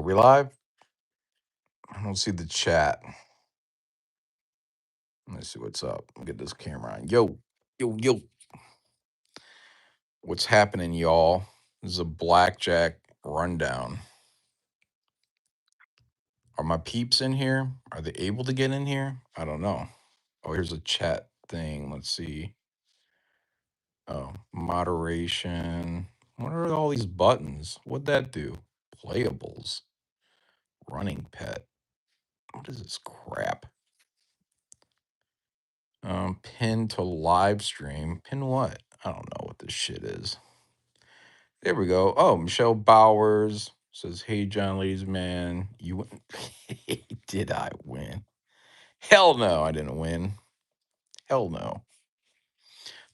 we live? I don't see the chat. Let me see what's up. Get this camera on. Yo. What's happening, y'all? This is a Blackjack rundown. Are my peeps in here? Are they able to get in here? I don't know. Oh, here's a chat thing. Let's see. Oh, moderation. What are all these buttons? What'd that do? Playables. Running pet. What is this crap? Pin to live stream. Pin what? I don't know what this shit is. There we go. Oh, Michelle Bowers says, "Hey, John, ladies, man, you win." Did I win? Hell no, I didn't win. Hell no.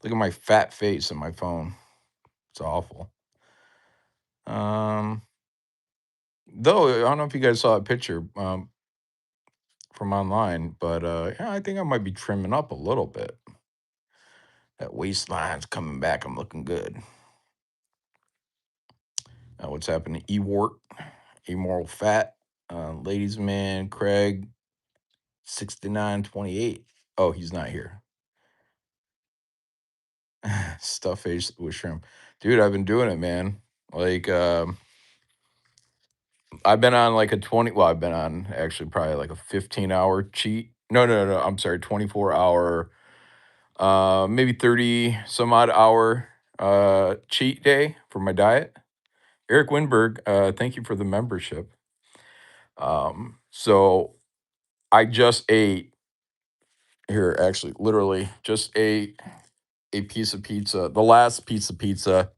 Look at my fat face on my phone. It's awful. Though I don't know if you guys saw a picture from online, but yeah, I think I might be trimming up a little bit. That waistline's coming back. I'm looking good. What's happening? Ewart, Amoral Fat, Ladies Man, Craig, 6928. Oh, he's not here. Stuff face with shrimp. Dude, I've been doing it, man. Like, I've been on like a 20, well, I've been on actually probably like a 15-hour cheat. No, I'm sorry, 24-hour, maybe 30 some odd hour cheat day for my diet. Eric Winberg, thank you for the membership. So I just ate here, actually, literally just ate a piece of pizza, the last piece of pizza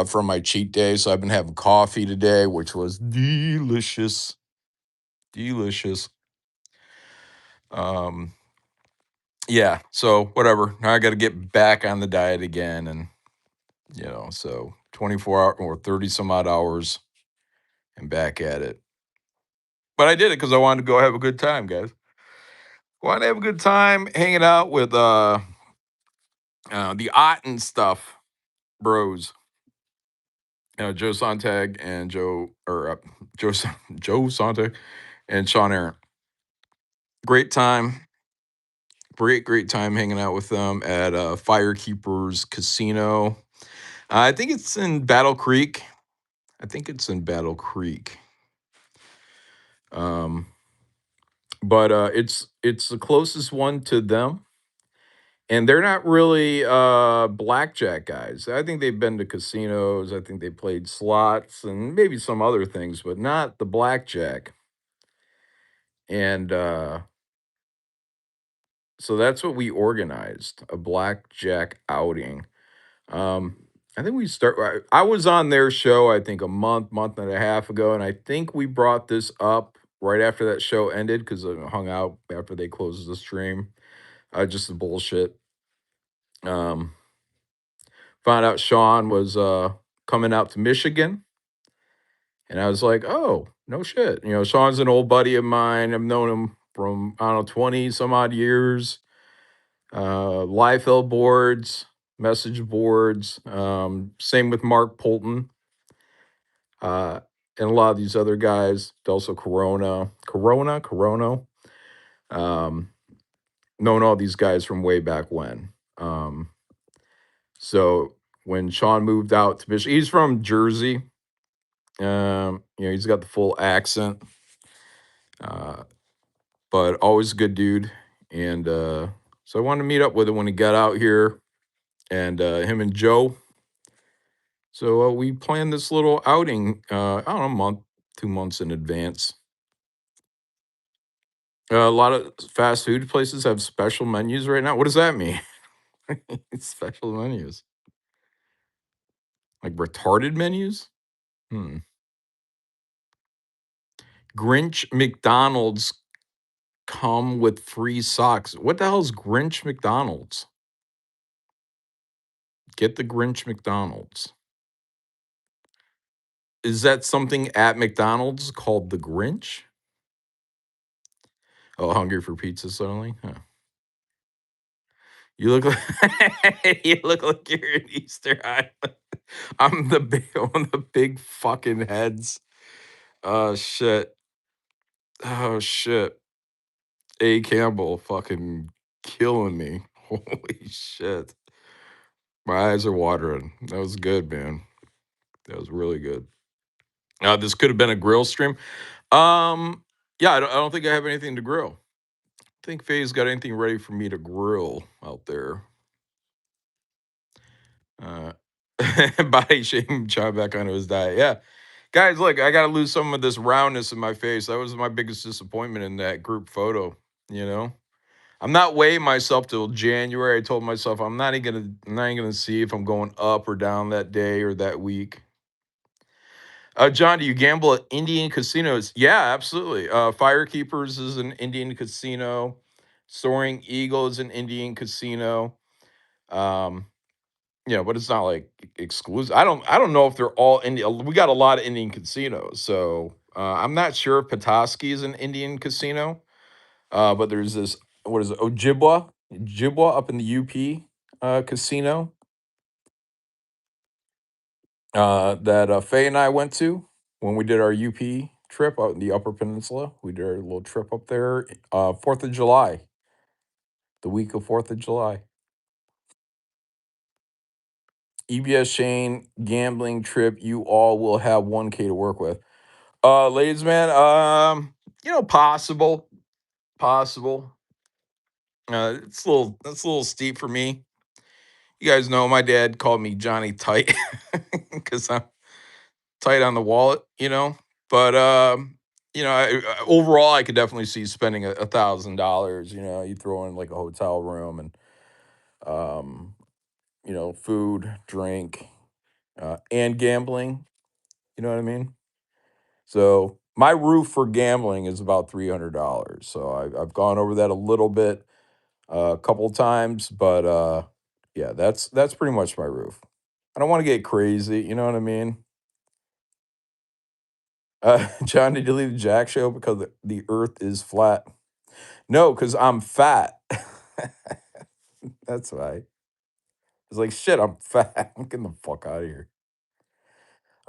from my cheat day. So I've been having coffee today, which was delicious. Delicious. Yeah, so whatever. Now I got to get back on the diet again. And, so 24 hours or 30 some odd hours and back at it. But I did it because I wanted to go have a good time, guys. Wanted to have a good time hanging out with the Otten stuff bros. Joe Sontag and Joe Sontag and Sean Aaron. Great time. Great time hanging out with them at Firekeepers Casino. I think it's in Battle Creek. But it's the closest one to them. And they're not really blackjack guys. I think they've been to casinos. I think they played slots and maybe some other things, but not the blackjack. And so that's what we organized, a blackjack outing. I think I was on their show, I think a month and a half ago, and I think we brought this up right after that show ended because I hung out after they closed the stream. Just the bullshit. Found out Sean was coming out to Michigan, and I was like, oh, no shit. Sean's an old buddy of mine. I've known him from, I don't know, 20 some odd years. Liefeld boards, message boards. Same with Mark Polton. And a lot of these other guys, also Corona. Known all these guys from way back when. So when Sean moved out to Michigan, he's from Jersey. He's got the full accent. But always a good dude. And so I wanted to meet up with him when he got out here. And him and Joe. So we planned this little outing, I don't know, a month, 2 months in advance. A lot of fast food places have special menus right now. What does that mean? Special menus. Like retarded menus? Grinch McDonald's come with free socks. What the hell is Grinch McDonald's? Get the Grinch McDonald's. Is that something at McDonald's called the Grinch? Oh, hungry for pizza suddenly? Huh. You look like you look like you're in Easter Island. I'm one of the big fucking heads. Oh shit. Oh shit. A Campbell fucking killing me. Holy shit. My eyes are watering. That was good, man. That was really good. This could have been a grill stream. Yeah, I don't think I have anything to grill. Think Faye's got anything ready for me to grill out there. Uh, Body shame John back onto his diet. Yeah. Guys, look, I got to lose some of this roundness in my face. That was my biggest disappointment in that group photo, you know? I'm not weighing myself till January. I told myself I'm not even gonna see if I'm going up or down that day or that week. John, do you gamble at Indian casinos? Yeah, absolutely. Firekeepers is an Indian casino. Soaring Eagle is an Indian casino. Um, but it's not like exclusive. I don't know if they're all Indian. We got a lot of Indian casinos, so I'm not sure if Petoskey is an Indian casino. But there's this, what is it, Ojibwa up in the UP casino that Faye and I went to when we did our UP trip out in the Upper Peninsula. We did our little trip up there, 4th of July, the week of 4th of July. EBS Shane gambling trip. You all will have 1K to work with. Ladies, man, possible, possible. It's a little steep for me. You guys know my dad called me Johnny Tight because I'm tight on the wallet, But overall, I could definitely see spending $1,000. You throw in like a hotel room and um, food, drink, and gambling. You know what I mean? So my roof for gambling is about $300. So I've gone over that a little bit, a couple of times, but yeah, that's pretty much my roof. I don't want to get crazy. You know what I mean? John, did you leave the Jack show because the Earth is flat? No, because I'm fat. That's why. It's like shit. I'm fat. I'm getting the fuck out of here.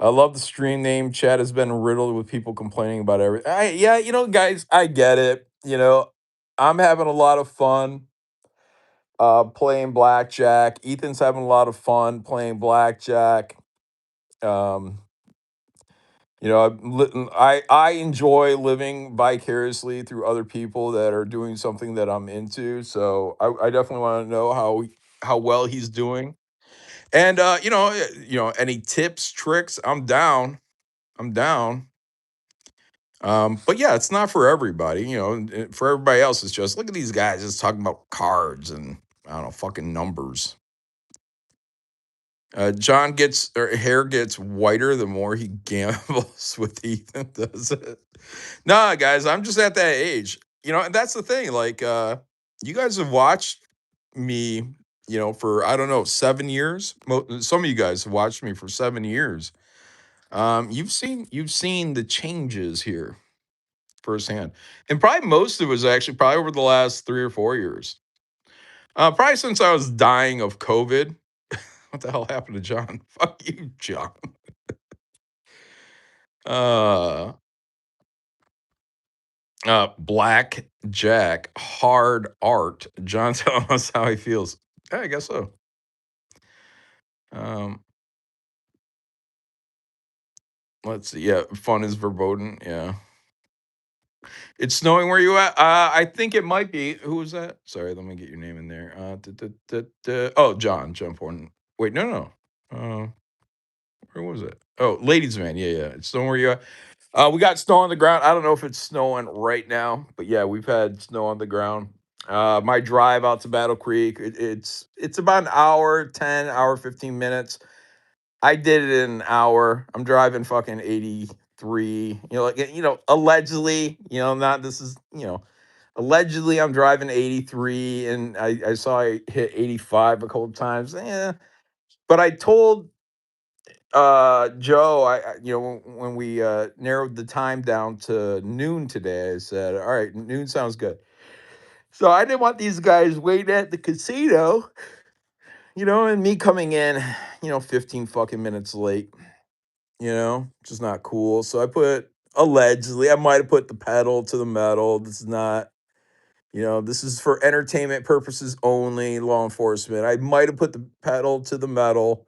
I love the stream name. Chat has been riddled with people complaining about everything. Yeah, guys, I get it. I'm having a lot of fun playing blackjack. Ethan's having a lot of fun playing blackjack. Um, I enjoy living vicariously through other people that are doing something that I'm into. So I definitely want to know how well he's doing. And any tips, tricks, I'm down. I'm down. But yeah, it's not for everybody. And for everybody else, it's just look at these guys just talking about cards and I don't know, fucking numbers. John gets or hair gets whiter the more he gambles with Ethan, does it? Nah, guys, I'm just at that age. And that's the thing. Like, you guys have watched me, for I don't know, 7 years. Some of you guys have watched me for 7 years. You've seen the changes here firsthand, and probably most of it was actually probably over the last 3 or 4 years. Probably since I was dying of COVID. What the hell happened to John? Fuck you, John. Uh, Blackjack, hard art. John telling us how he feels. Yeah, I guess so. Um, let's see. Yeah, fun is verboten. Yeah. It's snowing where you at? I think it might be. Who was that? Sorry, let me get your name in there. Oh, John Porton. Wait, no. Uh, where was it? Oh, ladies man. Yeah. It's snowing where you at? We got snow on the ground. I don't know if it's snowing right now, but yeah, we've had snow on the ground. My drive out to Battle Creek, it's about an hour, 10, hour, 15 minutes. I did it in an hour. I'm driving fucking 83. Allegedly, not this is, allegedly I'm driving 83 and I saw I hit 85 a couple of times. Yeah. But I told Joe, when we narrowed the time down to noon today, I said, all right, noon sounds good. So I didn't want these guys waiting at the casino, and me coming in, 15 fucking minutes late, just not cool. So I put allegedly, I might have put the pedal to the metal. This is not, this is for entertainment purposes only, law enforcement. I might have put the pedal to the metal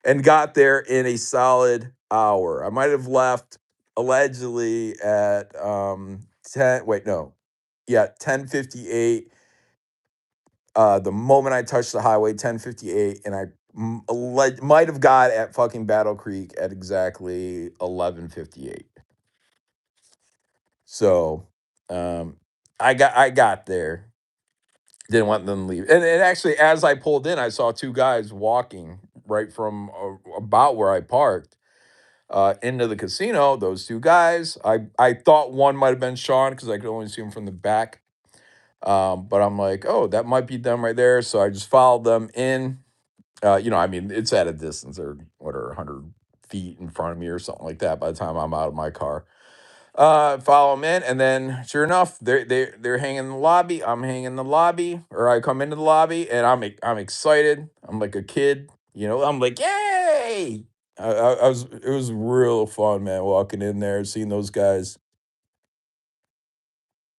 and got there in a solid hour. I might have left allegedly at 10, wait, no. Yeah, 10:58. The moment I touched the highway, 10:58, and I might have got at fucking Battle Creek at exactly 11:58. So, um, I got there. Didn't want them to leave. And actually, as I pulled in, I saw two guys walking right from about where I parked into the casino. Those two guys, I thought one might have been Sean because I could only see him from the back. But I'm like, oh, that might be them right there. So I just followed them in. I mean, it's at a distance or whatever, 100 feet in front of me or something like that by the time I'm out of my car. Follow them in, and then sure enough, they're hanging in the lobby. I'm hanging in the lobby, or I come into the lobby, and I'm excited. I'm like a kid, I'm like, yay! It was real fun, man, walking in there, seeing those guys,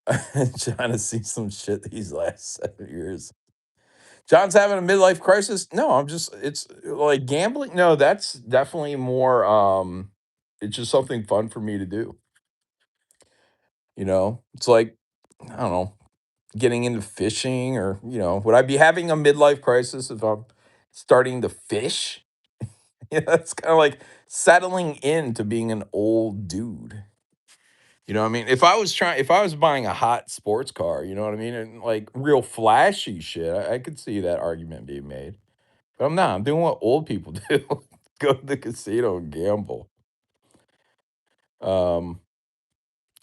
trying to see some shit these last 7 years. John's having a midlife crisis. No, it's like gambling. No, that's definitely more. It's just something fun for me to do. It's like, I don't know, getting into fishing, or would I be having a midlife crisis if I'm starting to fish? Yeah, it's kind of like settling into being an old dude. I mean, if I was buying a hot sports car, you know what I mean, and like real flashy shit, I could see that argument being made. But I'm not. I'm doing what old people do: go to the casino and gamble. Um.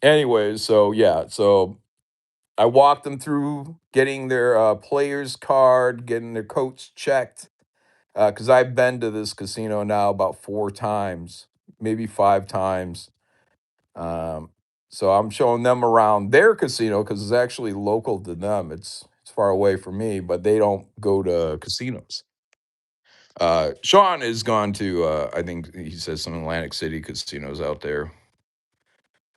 Anyways, so yeah, so I walked them through getting their players card, getting their coats checked. Because I've been to this casino now about 4 times, maybe 5 times. Um, so I'm showing them around their casino because it's actually local to them. It's far away from me, but they don't go to casinos. Sean has gone to, I think he says some Atlantic City casinos out there.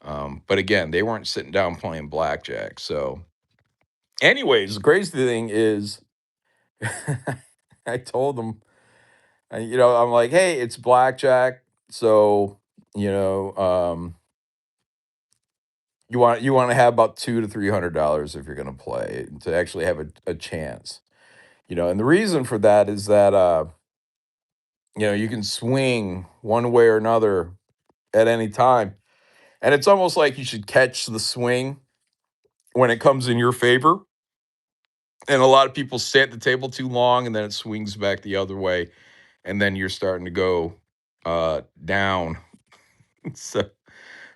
But again, they weren't sitting down playing blackjack. So, anyways, the crazy thing is, I told them, I'm like, hey, it's blackjack. So, you know, um, you want to have about $200 to $300 if you're going to play to actually have a chance. And the reason for that is that you can swing one way or another at any time. And it's almost like you should catch the swing when it comes in your favor. And a lot of people stay at the table too long, and then it swings back the other way, and then you're starting to go down. So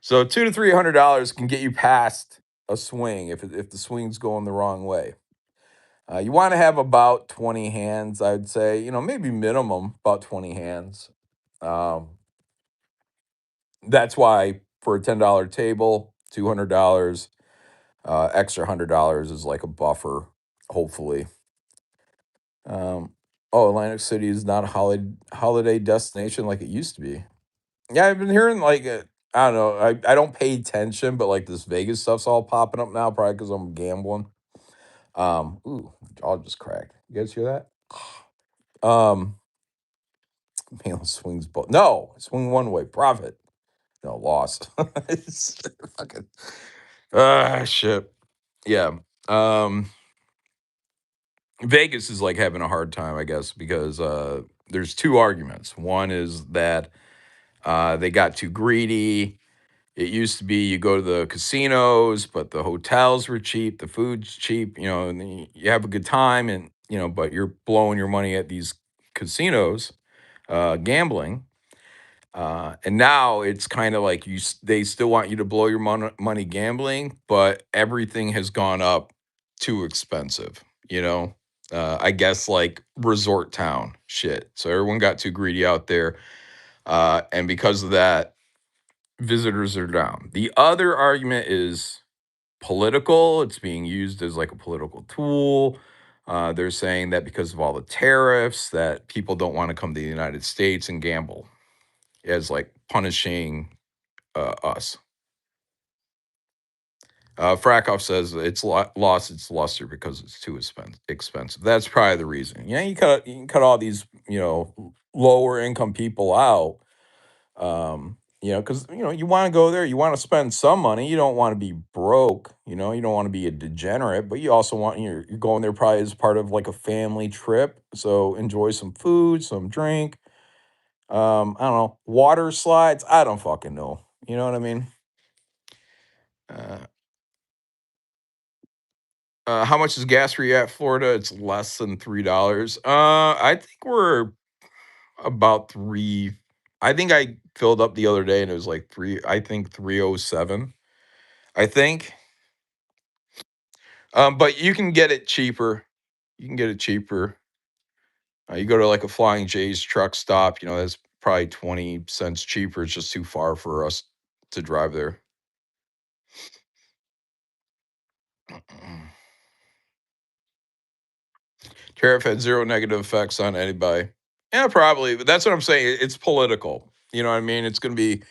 $200 to $300 can get you past a swing if the swing's going the wrong way. You want to have about 20 hands, I'd say. Maybe minimum about 20 hands. Um, that's why for a $10 table, $200, extra $100 is like a buffer, hopefully. Oh, Atlantic City is not a holiday destination like it used to be. Yeah, I've been hearing like I don't know. I don't pay attention, but like this Vegas stuff's all popping up now, probably because I'm gambling. Ooh, jaw just cracked. You guys hear that? Um, man, swings both. No, swing one way, profit. No, loss. It's fucking shit. Yeah. Um, Vegas is like having a hard time, I guess, because there's two arguments. One is that they got too greedy. It used to be you go to the casinos, but the hotels were cheap, the food's cheap, and then you have a good time, and but you're blowing your money at these casinos, gambling. And now it's kind of like they still want you to blow your money gambling, but everything has gone up too expensive, you know? I guess like resort town shit. So everyone got too greedy out there. And because of that, visitors are down. The other argument is political. It's being used as like a political tool. They're saying that because of all the tariffs, that people don't want to come to the United States and gamble as like punishing us. Frakoff says it's lost its luster because it's too expensive. That's probably the reason. You can cut all these lower income people out. Because you want to go there, you want to spend some money. You don't want to be broke. You don't want to be a degenerate, but you also want you're going there probably as part of like a family trip. So enjoy some food, some drink. I don't know, water slides. I don't fucking know. You know what I mean? Uh, how much is gas for you at Florida? It's less than $3. I think we're about three. I think I filled up the other day and it was like three. I think 307. I think. But you can get it cheaper. You can get it cheaper. You go to like a Flying J's truck stop. That's probably 20 cents cheaper. It's just too far for us to drive there. Tariff had zero negative effects on anybody. Yeah, probably. But that's what I'm saying. It's political. You know what I mean? It's going to be,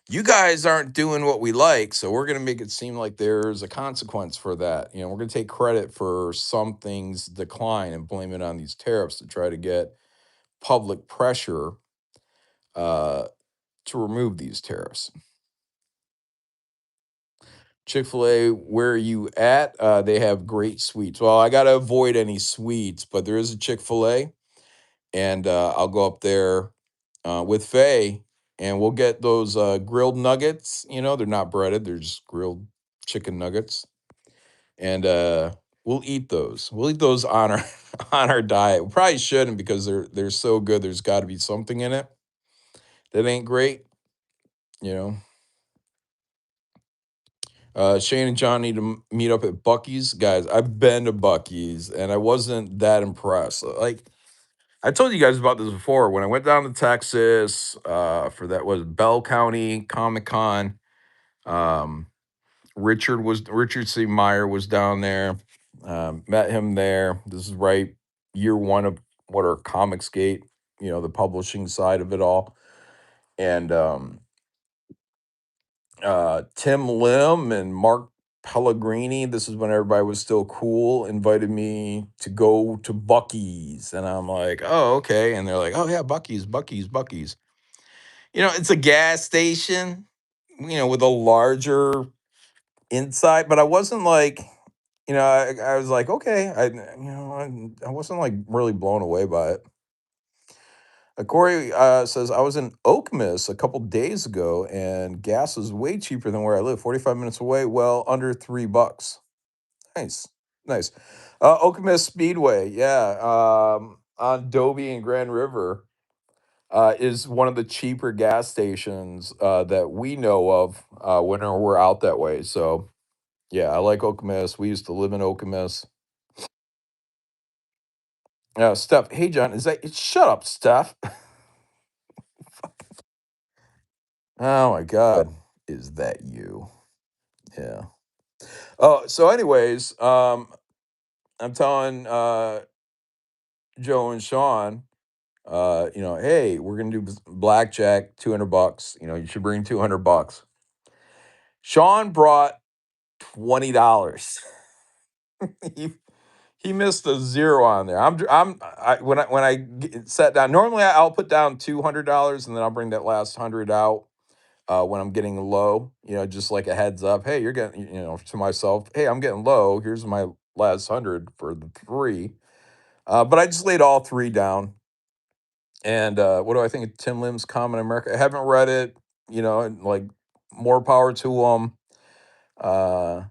you guys aren't doing what we like, so we're going to make it seem like there's a consequence for that. We're going to take credit for some things decline and blame it on these tariffs to try to get public pressure uh, to remove these tariffs. Chick-fil-A, where are you at? They have great sweets. Well, I got to avoid any sweets, but there is a Chick-fil-A, and I'll go up there with Faye, and we'll get those grilled nuggets. They're not breaded; they're just grilled chicken nuggets, and we'll eat those. We'll eat those on our on our diet. We probably shouldn't because they're so good. There's got to be something in it that ain't great. You know. Shane and John need to meet up at Bucky's. Guys, I've been to Bucky's and I wasn't that impressed. Like, I told you guys about this before. When I went down to Texas for that was Bell County Comic Con, um, Richard C. Meyer was down there. Met him there. This is right year one of what are COMICSGATE, the publishing side of it all. And Tim Lim and Mark Pellegrini, this is when everybody was still cool, invited me to go to Bucky's. And I'm like, oh, okay. And they're like, oh, yeah, Bucky's, Bucky's, Bucky's. It's a gas station, with a larger inside, but I wasn't like, I was like, okay. I wasn't like really blown away by it. Corey says, I was in Okemos a couple days ago and gas is way cheaper than where I live, 45 minutes away. Well, under $3. Nice. Nice. Okemos Speedway. Yeah. On Dobie and Grand River is one of the cheaper gas stations that we know of when we're out that way. So, yeah, I like Okemos. We used to live in Okemos. Steph. Hey, John. Shut up, Steph. Oh, my God. Is that you? Yeah. Oh, so anyways, I'm telling Joe and Sean, hey, we're gonna do blackjack, $200. You should bring $200. Sean brought $20. he he missed a zero on there. When I sat down. Normally I'll put down $200 and then I'll bring that last 100 out when I'm getting low. Just like a heads up. Hey, you're getting to myself. Hey, I'm getting low. Here's my last 100 for the three. But I just laid all three down. And what do I think of Tim Lim's Common America? I haven't read it, and like more power to him. But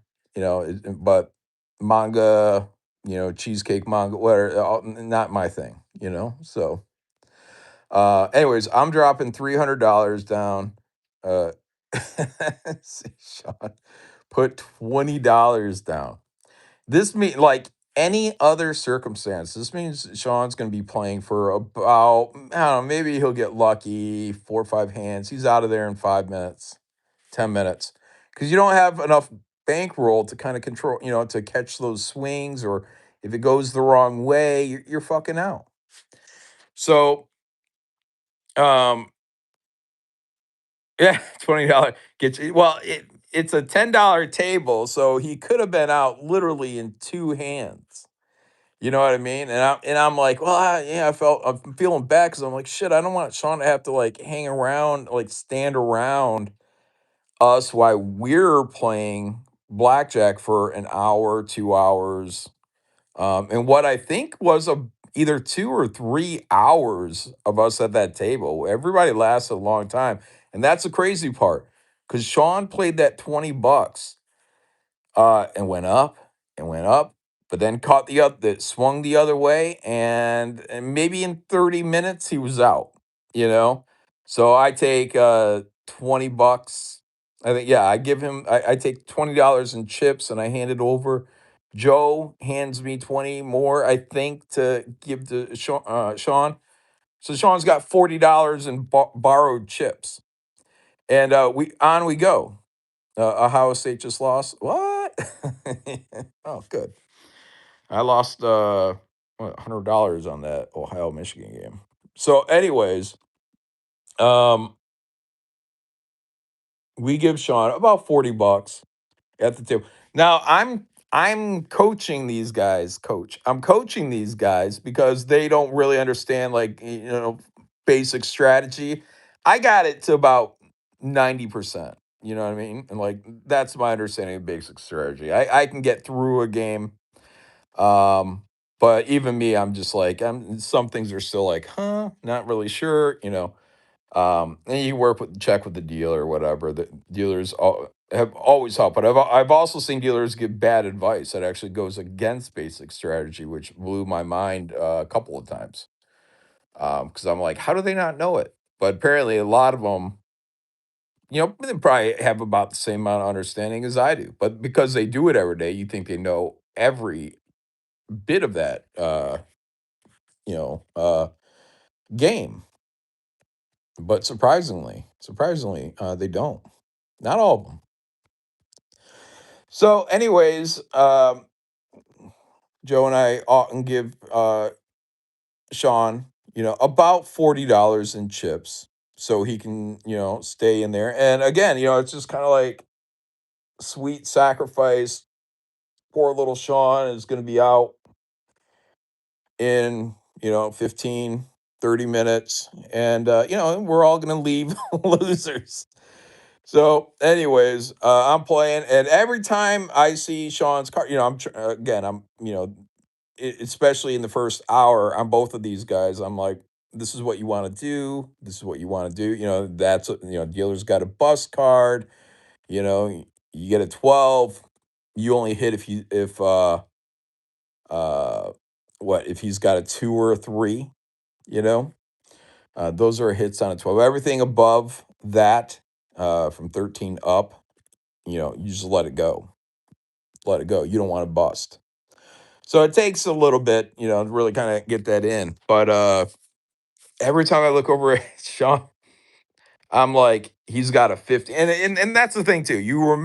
manga, cheesecake manga, whatever, not my thing, So, anyways, I'm dropping $300 down. Uh, see, Sean, put $20 down. This means like any other circumstance. This means Sean's going to be playing for about, I don't know, maybe he'll get lucky, 4 or 5 hands. He's out of there in 5 minutes, 10 minutes, because you don't have enough bankroll to kind of control, to catch those swings, or if it goes the wrong way, you're fucking out. So, Yeah, $20 gets you well, it's a $10 table, so he could have been out literally in 2 hands. You know what I mean? And I'm like, "Well, yeah, I'm feeling bad because 'cause I'm like, shit, I don't want Sean to have to, like, hang around, like, stand around us while we're playing blackjack for an hour, 2 hours." And what I think was either 2 or 3 hours of us at that table. Everybody lasted a long time, and that's the crazy part, because Sean played that 20 bucks, and went up, but then caught the other that swung the other way, and maybe in 30 minutes he was out, you know? So I take 20 bucks. I think, yeah, I take $20 in chips and I hand it over. Joe hands me 20 more, I think, to give to Sean. So Sean's got $40 in borrowed chips. And we go. Ohio State just lost. What? Oh, good. I lost what, $100 on that Ohio Michigan game. So, anyways, um, we give Sean about 40 bucks at the table. Now I'm coaching these guys, coach. I'm coaching these guys because they don't really understand, like, basic strategy. I got it to about 90%. You know what I mean? And, like, that's my understanding of basic strategy. I can get through a game. Um, but even me, I'm just like, some things are still like, huh, not really sure. And you check with the dealer or whatever. The dealers have always helped, but I've also seen dealers give bad advice that actually goes against basic strategy, which blew my mind a couple of times. Because I'm like, how do they not know it? But apparently, a lot of them, they probably have about the same amount of understanding as I do. But because they do it every day, you think they know every bit of that, you know, uh, game. But surprisingly, they don't. Not all of them. So, anyways, Joe and I often give Sean, about $40 in chips so he can, stay in there. And again, it's just kind of like sweet sacrifice. Poor little Sean is going to be out in, 15, 30 minutes. And, we're all going to leave losers. So, anyways, I'm playing, and every time I see Sean's card, again, especially in the first hour on both of these guys, I'm like, this is what you want to do. This is what you want to do. Dealer's got a bust card. You get a 12. You only hit if uh, if he's got a 2 or a 3. You know, those are hits on a 12. Everything above that, from 13 up, you just let it go. Let it go. You don't want to bust. So it takes a little bit, to really kind of get that in. But every time I look over at Sean, I'm like, he's got a 50. And that's the thing too. You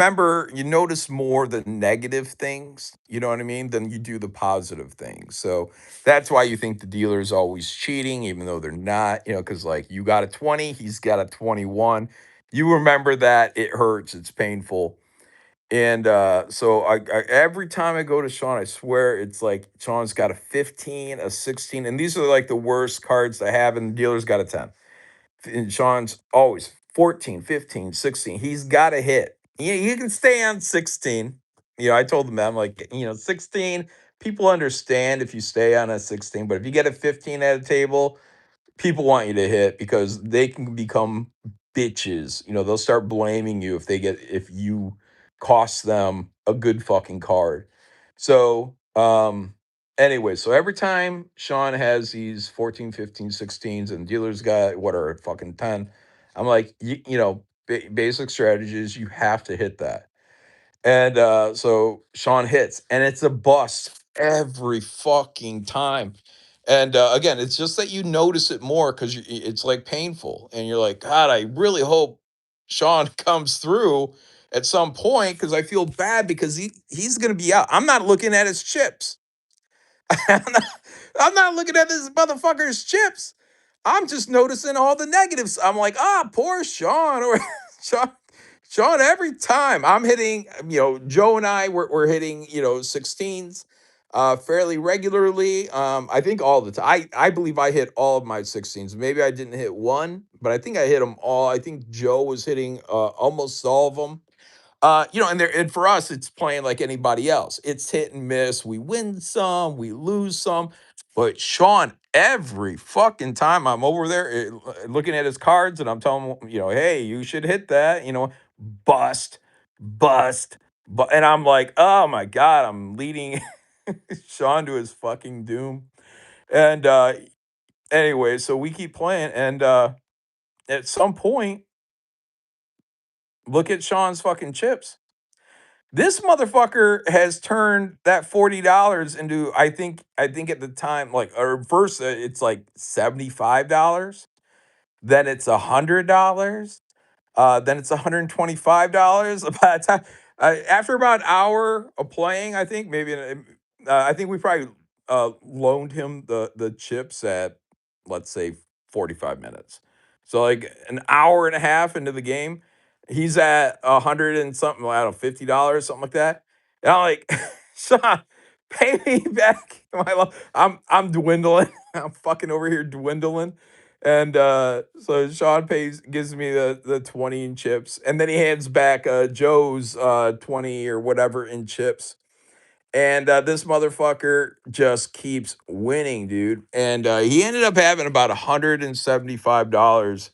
notice more the negative things, you know what I mean, than you do the positive things. So that's why you think the dealer's always cheating, even though they're not, because, like, you got a 20, he's got a 21. You remember that, it hurts, it's painful. And so every time I go to Sean, I swear it's like Sean's got a 15, a 16, and these are like the worst cards to have, and the dealer's got a 10. And Sean's always 14, 15, 16. He's got a hit. You can stay on 16. I told them, I'm like, 16, people understand if you stay on a 16, but if you get a 15 at a table, people want you to hit because they can become bitches. They'll start blaming you if you cost them a good fucking card. So, anyway, so every time Sean has these 14, 15, 16s and dealers got what are fucking 10, I'm like, basic strategies, you have to hit that. And so Sean hits, and it's a bust every fucking time. And again, it's just that you notice it more because it's like painful, and you're like, God, I really hope Sean comes through at some point because I feel bad because he's gonna be out. I'm not looking at his chips. I'm not, I'm not looking at this motherfucker's chips. I'm just noticing all the negatives. I'm like, ah, poor Sean or Sean. Sean, every time I'm hitting, Joe and I we're hitting, 16s fairly regularly. I think all the time. I believe I hit all of my 16s. Maybe I didn't hit one, but I think I hit them all. I think Joe was hitting almost all of them. And for us, it's playing like anybody else. It's hit and miss. We win some, we lose some. But Sean, every fucking time I'm over there looking at his cards and I'm telling him, hey, you should hit that, bust, bust, but and I'm like, oh my God, I'm leading Sean to his fucking doom. And anyway, so we keep playing, and at some point, look at Sean's fucking chips. This motherfucker has turned that $40 into I think at the time, like, or first it's like $75, then it's $100, then it's $125. By the time, after about an hour of playing, I think maybe I think we probably loaned him the chips at, let's say, 45 minutes. So like an hour and a half into the game, he's at 100 and something. I don't know, $50, something like that. And I'm like, Sean, pay me back my love. I'm dwindling. I'm fucking over here dwindling. And so Sean gives me the 20 in chips, and then he hands back Joe's 20 or whatever in chips. And this motherfucker just keeps winning, dude. And he ended up having about $175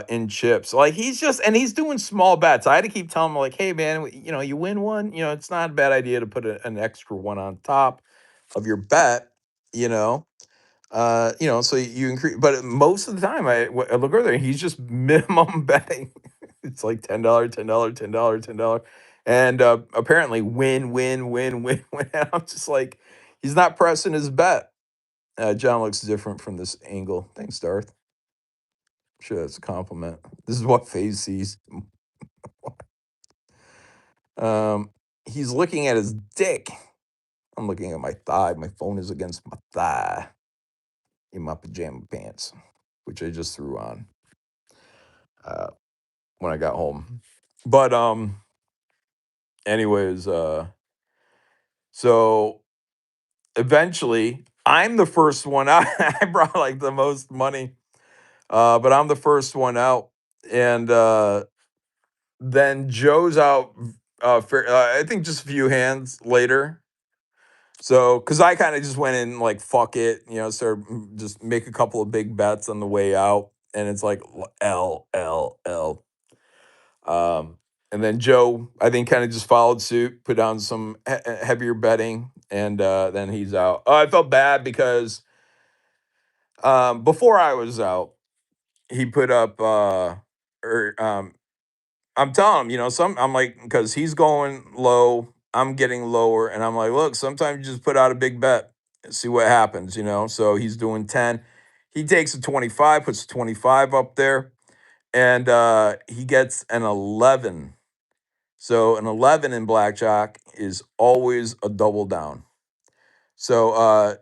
in chips. Like he's doing small bets. I had to keep telling him, like, hey man, you win one, it's not a bad idea to put an extra one on top of your bet, you know. So you increase, but most of the time I look over there, he's just minimum betting. It's like $10, $10, $10, $10, and apparently win, win, win, win, win. And I'm just like, he's not pressing his bet. John looks different from this angle. Thanks, Darth. Sure, that's a compliment. This is what Phase sees. Um, he's looking at his dick. I'm looking at my thigh. My phone is against my thigh in my pajama pants, which I just threw on. Uh, when I got home. But anyways, so eventually I'm the first one out. I brought like the most money. But I'm the first one out. And then Joe's out I think just a few hands later. So, because I kind of just went in like, fuck it, started just make a couple of big bets on the way out. And it's like L, L, L. And then Joe, I think, kind of just followed suit, put down some heavier betting, and then he's out. Oh, I felt bad because before I was out, he put up, or I'm telling him, I'm like, because he's going low, I'm getting lower, and I'm like, look, sometimes you just put out a big bet and see what happens. So he's doing 10. He takes a 25, puts a 25 up there, and he gets an 11. So an 11 in blackjack is always a double down. So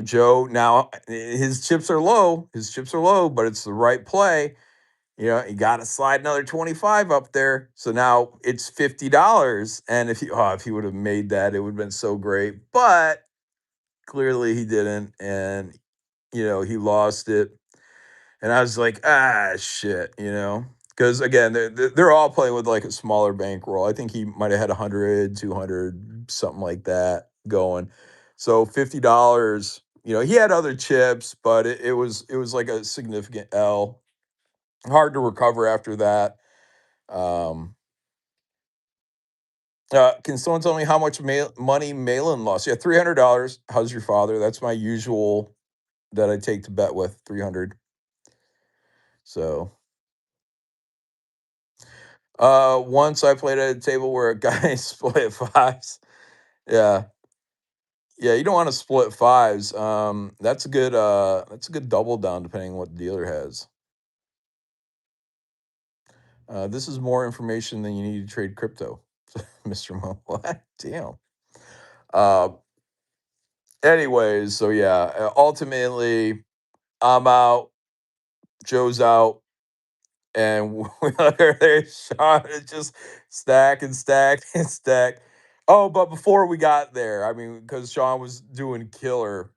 Joe now his chips are low. His chips are low, but it's the right play. You got to slide another 25 up there. So now it's $50. And if he would have made that, it would have been so great. But clearly he didn't, and he lost it. And I was like, ah, shit. Because again, they're all playing with like a smaller bankroll. I think he might have had 100, 200, something like that going. So $50, he had other chips, but it was like a significant L. Hard to recover after that. Um, can someone tell me how much money Malin lost? Yeah, $300. How's your father? That's my usual that I take to bet with, 300. So once I played at a table where a guy split fives. Yeah. Yeah, you don't want to split fives. That's a good double down depending on what the dealer has. This is more information than you need to trade crypto, Mr. Mo. What? Damn. Uh, anyways, so yeah, ultimately, I'm out, Joe's out, and we're there, Sean is just stack and stack and stack. Oh, but before we got there, I mean, because Sean was doing killer,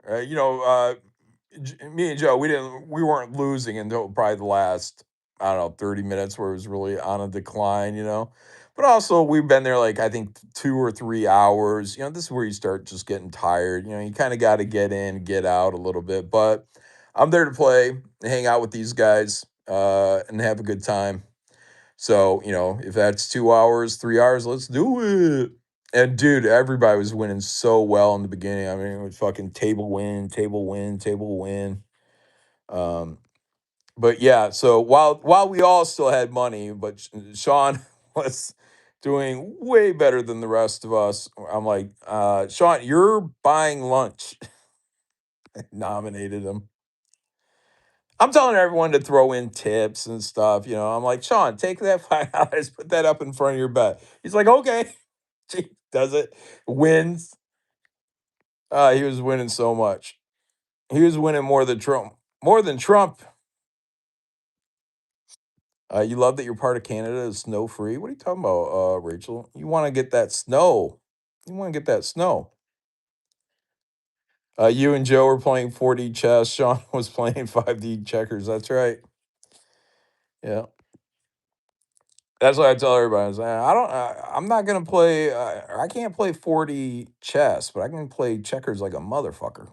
me and Joe, we weren't losing until probably the last, I don't know, 30 minutes where it was really on a decline, you know. But also we've been there like I think 2 or 3 hours. You know, this is where you start just getting tired. You know, you kind of got to get in, get out a little bit. But I'm there to play, hang out with these guys, and have a good time. So, you know, if that's 2 hours, 3 hours, let's do it. And dude, everybody was winning so well in the beginning. I mean, it was fucking table win, table win, table win. Um, but yeah, so while we all still had money, but Sean was doing way better than the rest of us. I'm like, Sean, you're buying lunch. Nominated him. I'm telling everyone to throw in tips and stuff. You know, I'm like, Sean, take that $5, put that up in front of your bed. He's like, okay. He does it, wins. He was winning so much. He was winning more than Trump. More than Trump. You love that you're part of Canada is snow free. What are you talking about, Rachel? You want to get that snow. You want to get that snow. You and Joe were playing 4D chess. Sean was playing 5D checkers. That's right. Yeah. That's what I tell everybody. I say, I don't. I'm not gonna play. I can't play 4D chess, but I can play checkers like a motherfucker.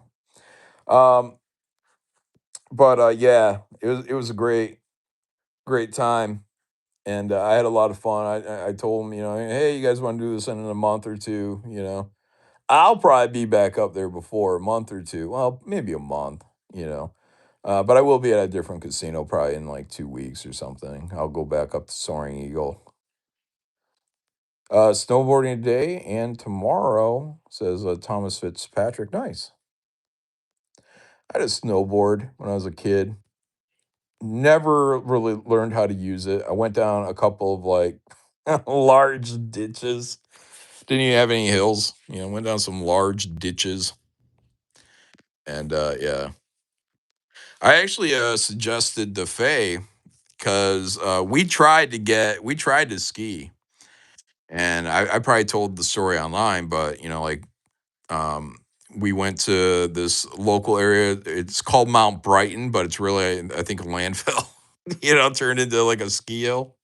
Um, but yeah, it was a great time, and I had a lot of fun. I told them, you know, hey, you guys want to do this in a month or two? You know, I'll probably be back up there before a month or two. Well, maybe a month. You know, but I will be at a different casino probably in like 2 weeks or something. I'll go back up to Soaring Eagle. Snowboarding today and tomorrow, says Thomas Fitzpatrick. Nice. I had a snowboard when I was a kid. Never really learned how to use it. I went down a couple of like large ditches. Didn't even have any hills. You know, went down some large ditches. And yeah, I actually suggested the Faye because we tried to ski. And I probably told the story online, but you know, like Um, we went to this local area. It's called Mount Brighton, but it's really, I think, a landfill. You know, turned into like a ski hill.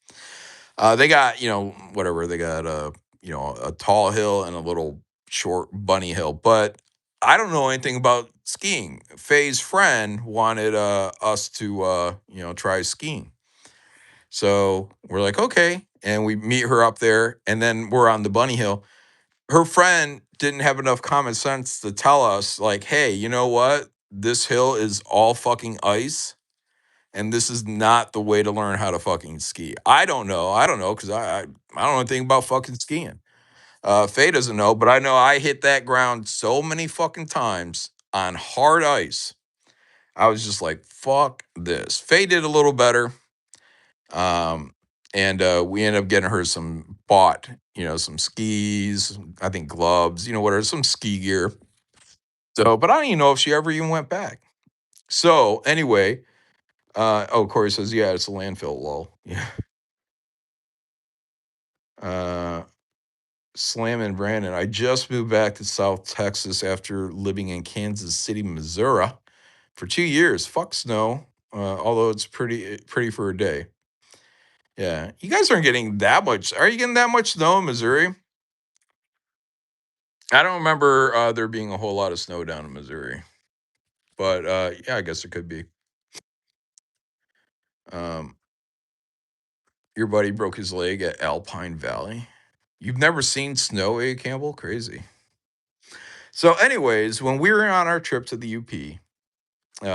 They got, you know, whatever. They got you know, a tall hill and a little short bunny hill. But I don't know anything about skiing. Faye's friend wanted us to you know, try skiing. So we're like, okay, and we meet her up there, and then we're on the bunny hill. Her friend didn't have enough common sense to tell us, like, hey, you know what? This hill is all fucking ice, and this is not the way to learn how to fucking ski. I don't know. I don't know because I don't know anything about fucking skiing. Faye doesn't know, but I know I hit that ground so many fucking times on hard ice. I was just like, fuck this. Faye did a little better. Um, and we ended up getting her some bought, you know, some skis, I think gloves, you know, whatever, some ski gear. So, but I don't even know if she ever even went back. So anyway, oh, Corey says, yeah, it's a landfill, lol. Yeah. Uh, Slam and Brandon, I just moved back to South Texas after living in Kansas City, Missouri for 2 years. Fuck snow. Although it's pretty for a day. Yeah. You guys aren't getting that much. Are you getting that much snow in Missouri? I don't remember there being a whole lot of snow down in Missouri, but yeah, I guess it could be. Um, your buddy broke his leg at Alpine Valley. You've never seen snow, eh, Campbell? Crazy. So, anyways, when we were on our trip to the UP,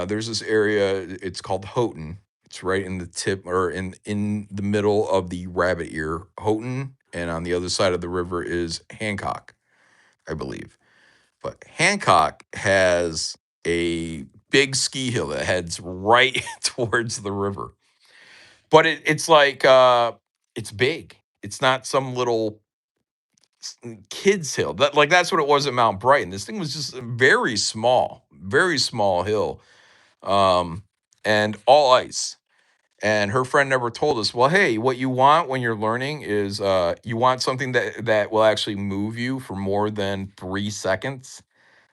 there's this area. It's called Houghton. It's right in the tip or in the middle of the rabbit ear, Houghton, and on the other side of the river is Hancock, I believe. But Hancock has a big ski hill that heads right towards the river. But it's like it's big. It's not some little kids hill. That's what it was at Mount Brighton. This thing was just a very small hill. um, and all ice. And her friend never told us, well, hey, what you want when you're learning is you want something that will actually move you for more than 3 seconds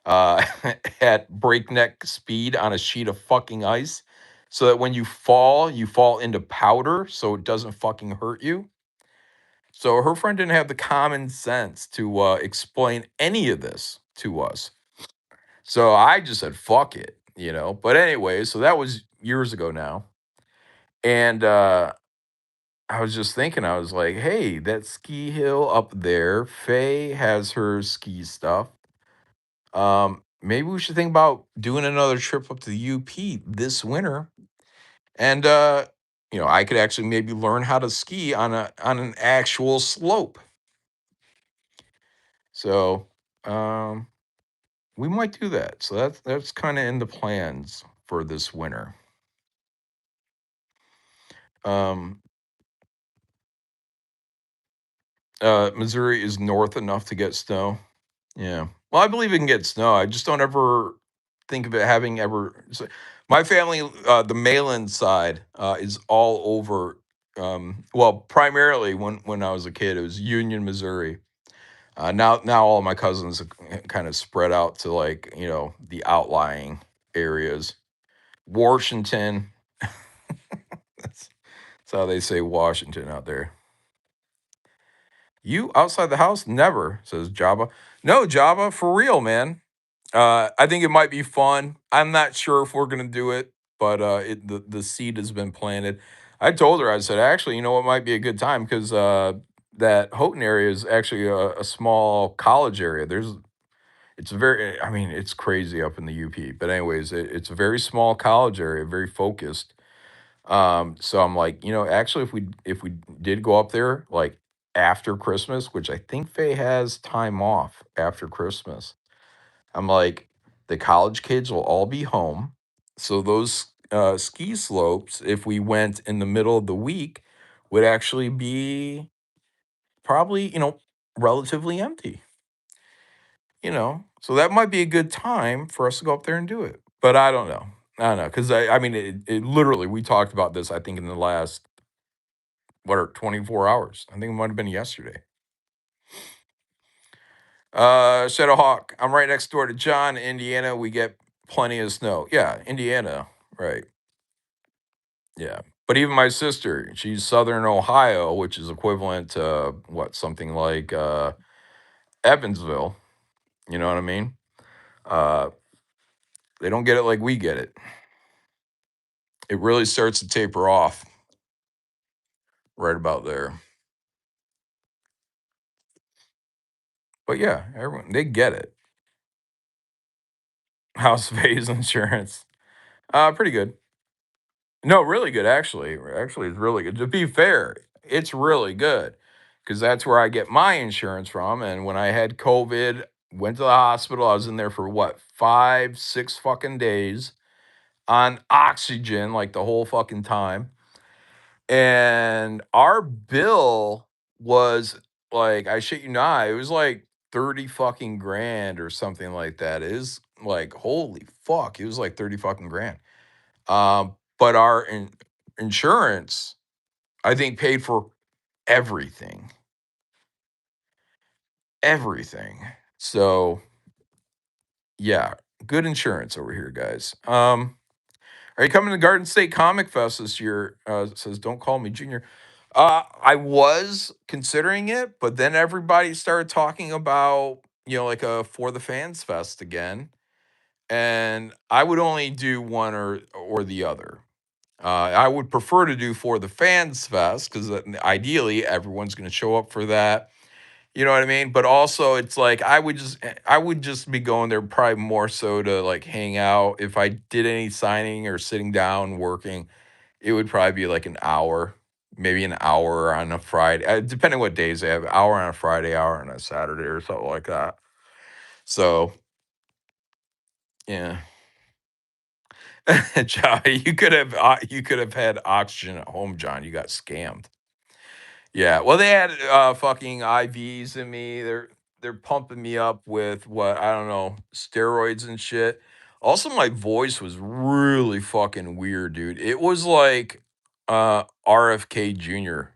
uh, at breakneck speed on a sheet of fucking ice, so that when you fall into powder, so it doesn't fucking hurt you. So her friend didn't have the common sense to explain any of this to us. So I just said, fuck it, you know. But anyway, so that was years ago now. And I was just thinking, I was like, hey, that ski hill up there, Faye has her ski stuff. Maybe we should think about doing another trip up to the UP this winter. And I could actually maybe learn how to ski on an actual slope. So um we might do that. So that's kind of in the plans for this winter. Um Missouri is north enough to get snow. Yeah. Well, I believe it can get snow. I just don't ever think of it having ever. My family, the Malin side, is all over. Well, primarily when I was a kid, it was Union, Missouri. Now all of my cousins are kind of spread out to like the outlying areas. Washington. That's, that's how they say Washington out there. You outside the house? Never, says Java. No, Java, for real, man. I think it might be fun. I'm not sure if we're gonna do it, but the seed has been planted. I told her, I said, actually, you know what might be a good time because that Houghton area is actually a small college area. It's very, I mean, it's crazy up in the UP. But anyways, it's a very small college area, very focused. So I'm like, actually, if we did go up there like after Christmas, which I think Faye has time off after Christmas, I'm like, the college kids will all be home. So those ski slopes, if we went in the middle of the week, would actually be probably, relatively empty, So that might be a good time for us to go up there and do it. But I don't know. I don't know. Because I mean, it literally, we talked about this, I think, in the last, what are 24 hours? I think it might have been yesterday. Shadowhawk, I'm right next door to John, Indiana. We get plenty of snow. Yeah, Indiana. Right. Yeah. But even my sister, she's Southern Ohio, which is equivalent to what, something like Evansville. You know what I mean? Uh, they don't get it like we get it. It really starts to taper off right about there. But yeah, everyone, they get it. House phase insurance. Pretty good. No, really good, actually. Actually, it's really good. To be fair, it's really good because that's where I get my insurance from. And when I had COVID, went to the hospital, I was in there for what, 5, 6 fucking days on oxygen, like the whole fucking time. And our bill was like, I shit you not, it was like 30 fucking grand or something like that. It is like, holy fuck, it was like 30 fucking grand. But our insurance, I think, paid for everything, everything. So yeah, good insurance over here, guys. Are you coming to Garden State Comic Fest this year? Says, don't call me Junior. I was considering it, but then everybody started talking about, like a For the Fans Fest again. And I would only do one or the other. I would prefer to do For the Fans Fest because ideally everyone's going to show up for that. You know what I mean? But also, it's like I would just be going there probably more so to like hang out. If I did any signing or sitting down working, it would probably be like an hour, maybe an hour on a Friday, depending what days they have. Hour on a Friday, hour on a Saturday, or something like that. So yeah, John, you could have had oxygen at home, John. You got scammed. Yeah, well, they had fucking IVs in me. They're pumping me up with what, I don't know, steroids and shit. Also, my voice was really fucking weird, dude. It was like RFK Jr.,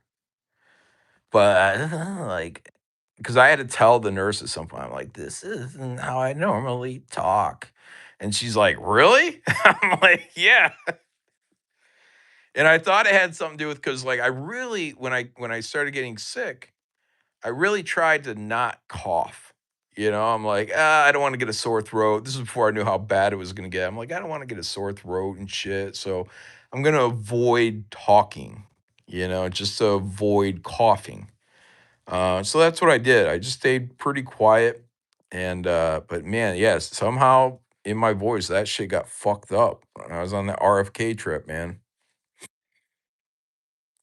but like, because I had to tell the nurse at some point, I'm like, this isn't how I normally talk. And she's like, really? I'm like, yeah. And I thought it had something to do with because like I really when I started getting sick, I really tried to not cough. I'm like, I don't want to get a sore throat. This is before I knew how bad it was going to get. I'm like, I don't want to get a sore throat and shit. So I'm going to avoid talking, just to avoid coughing. So that's what I did. I just stayed pretty quiet. But man, yes, somehow in my voice, that shit got fucked up when I was on the RFK trip, man.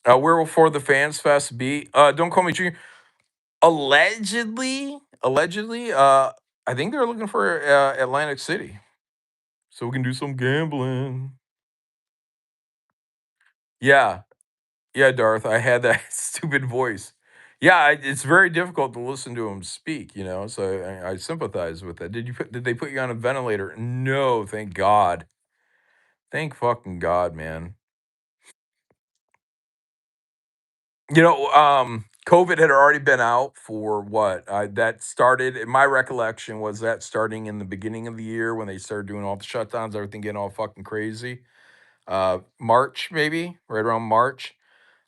Where will For the Fans Fest be? Don't call me Junior. Allegedly, I think they're looking for Atlantic City, so we can do some gambling. Yeah, yeah, Darth. I had that stupid voice. Yeah, it's very difficult to listen to him speak. So I sympathize with that. Did they put you on a ventilator? No, thank God. Thank fucking God, man. COVID had already been out for what? That started, in my recollection, was that starting in the beginning of the year when they started doing all the shutdowns, everything getting all fucking crazy. March, maybe, right around March.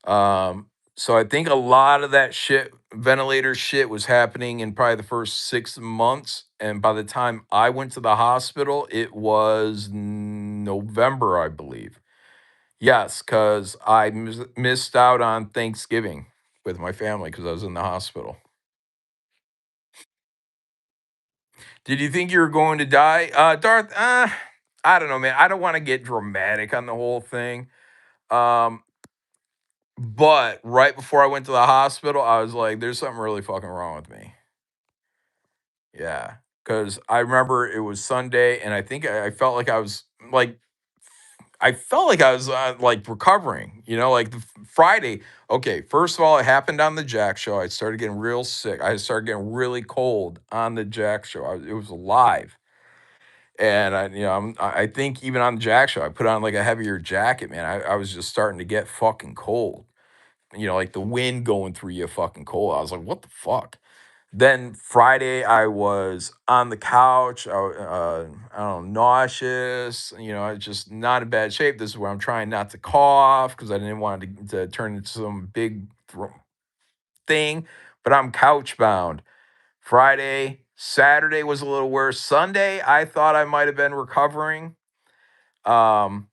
So I think a lot of that shit, ventilator shit, was happening in probably the first 6 months. And by the time I went to the hospital, it was November, I believe. Yes, because I missed out on Thanksgiving with my family because I was in the hospital. Did you think you were going to die? Darth, I don't know, man. I don't want to get dramatic on the whole thing. Um, but right before I went to the hospital, I was like, there's something really fucking wrong with me. Yeah. Because I remember it was Sunday, and I think I felt like I was, like, recovering, like, the Friday. Okay, first of all, it happened on the Jack show. I started getting real sick. I started getting really cold on the Jack show. It was live, and I think even on the Jack show, I put on, like, a heavier jacket, man. I was just starting to get fucking cold, like, the wind going through you fucking cold. I was like, "What the fuck?" Then Friday, I was on the couch. I don't know, nauseous. I was just not in bad shape. This is where I'm trying not to cough because I didn't want it to turn into some big thing. But I'm couch bound. Friday, Saturday was a little worse. Sunday, I thought I might have been recovering. Um,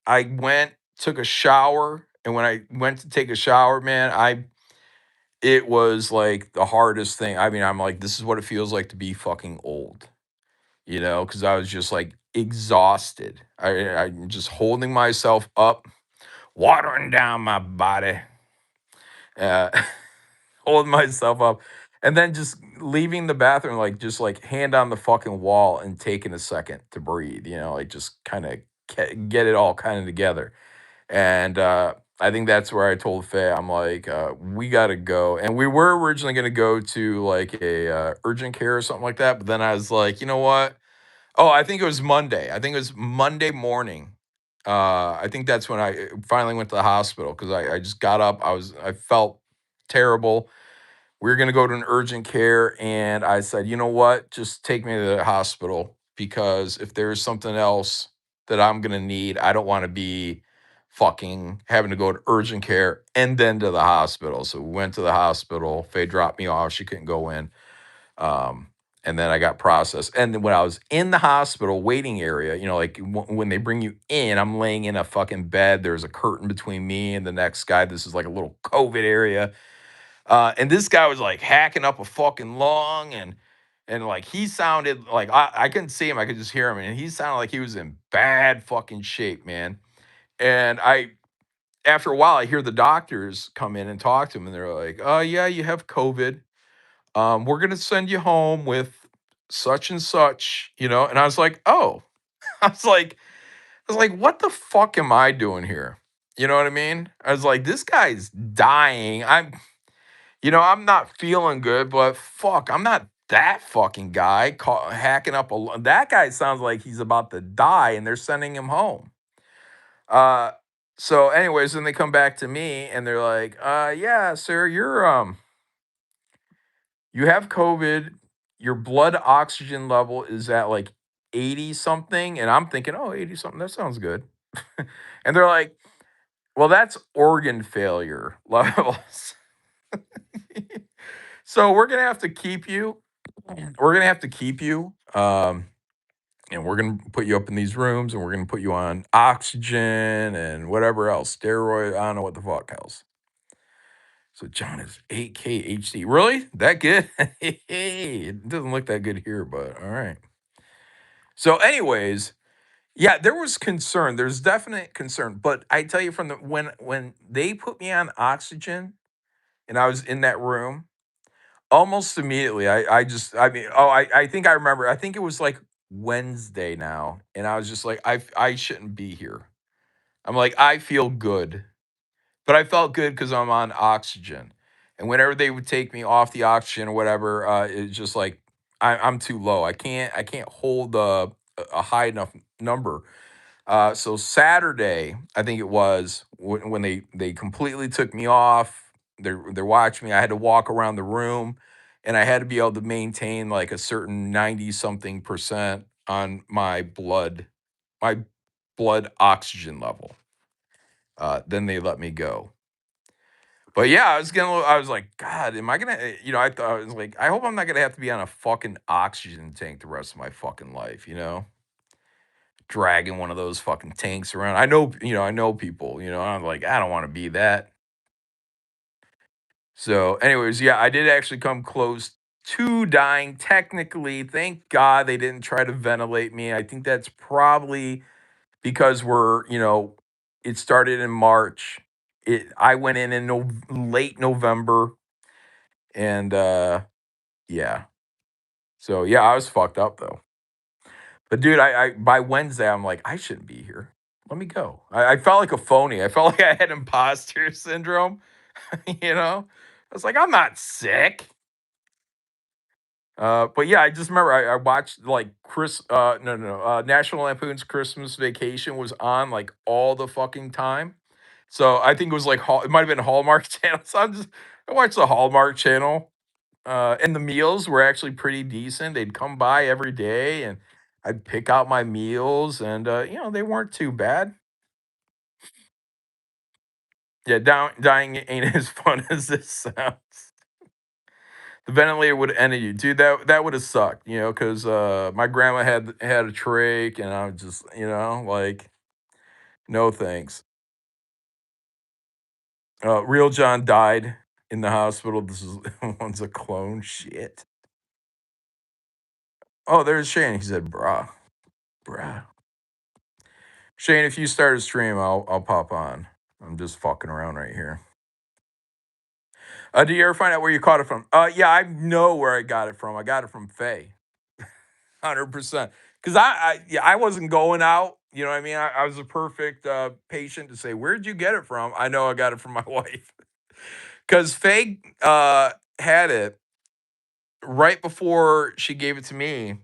I took a shower, and when I went to take a shower, man, it was like the hardest thing. I mean, I'm like, this is what it feels like to be fucking old, because I was just like exhausted. I'm just holding myself up, watering down my body, uh, holding myself up, and then just leaving the bathroom, like just like hand on the fucking wall and taking a second to breathe, like just kind of get it all kind of together. And I think that's where I told Faye, I'm like, we gotta go. And we were originally gonna go to like a urgent care or something like that, but then I was like, you know what? Oh, I think it was Monday. I think it was Monday morning. I think that's when I finally went to the hospital because I just got up. I felt terrible. We were gonna go to an urgent care, and I said, "You know what? Just take me to the hospital because if there's something else that I'm gonna need, I don't wanna be fucking having to go to urgent care and then to the hospital." So we went to the hospital. Faye dropped me off. She couldn't go in. Um, and then I got processed. And then when I was in the hospital waiting area, like when they bring you in, I'm laying in a fucking bed. There's a curtain between me and the next guy. This is like a little COVID area, and this guy was like hacking up a fucking lung, and like he sounded like I couldn't see him, I could just hear him, and he sounded like he was in bad fucking shape, man. And after a while, I hear the doctors come in and talk to him, and they're like, "Oh yeah, you have COVID. We're gonna send you home with such and such," And I was like, "Oh," I was like, "What the fuck am I doing here?" You know what I mean? I was like, "This guy's dying. I'm not feeling good, but fuck, I'm not that fucking guy hacking up that guy sounds like he's about to die and they're sending him home. Uh, so anyways, then they come back to me and they're like, yeah, sir, you have COVID, your blood oxygen level is at like 80 something. And I'm thinking, oh, 80 something, that sounds good. And they're like, well, that's organ failure levels. So we're gonna have to keep you. We're gonna have to keep you. And we're gonna put you up in these rooms and we're gonna put you on oxygen and whatever else, steroid, I don't know what the fuck else. So John is 8K HD. Really? That good? It doesn't look that good here, but all right. So, anyways, yeah, there was concern. There's definite concern. But I tell you from the when they put me on oxygen and I was in that room, almost immediately, I mean, oh, I think I remember. I think it was like Wednesday now, and I was just like, I shouldn't be here. I'm like, I feel good. But I felt good because I'm on oxygen. And whenever they would take me off the oxygen or whatever, it's just like I'm too low. I can't hold a high enough number. So Saturday, I think it was when they completely took me off. They're watching me. I had to walk around the room, and I had to be able to maintain like a certain 90 something percent on my blood oxygen level. Then they let me go. But yeah, I was like, God, am I gonna, I thought I was like, I hope I'm not gonna have to be on a fucking oxygen tank the rest of my fucking life, dragging one of those fucking tanks around. I know people, I'm like, I don't want to be that. So, anyways, yeah, I did actually come close to dying technically. Thank God they didn't try to ventilate me. I think that's probably because it started in March. I went in late November and yeah. So yeah, I was fucked up though. But dude, I by Wednesday I'm like, I shouldn't be here. Let me go. I felt like a phony. I felt like I had imposter syndrome. I was like, I'm not sick. But yeah, I just remember I watched like National Lampoon's Christmas Vacation was on like all the fucking time. So I think it was like it might have been Hallmark Channel. So I watched the Hallmark Channel. And the meals were actually pretty decent. They'd come by every day and I'd pick out my meals and they weren't too bad. Yeah, dying ain't as fun as this sounds. The ventilator would have ended you. Dude, that would have sucked, because my grandma had a trach and I was just, like, no thanks. Real John died in the hospital. This is one's a clone. Shit. Oh, there's Shane. He said, bruh, bruh. Shane, if you start a stream, I'll pop on. I'm just fucking around right here. Did you ever find out where you caught it from? Yeah, I know where I got it from. I got it from Faye, 100%. Because I wasn't going out. You know what I mean? I was a perfect patient to say, where'd you get it from? I know I got it from my wife. Because Faye had it right before she gave it to me.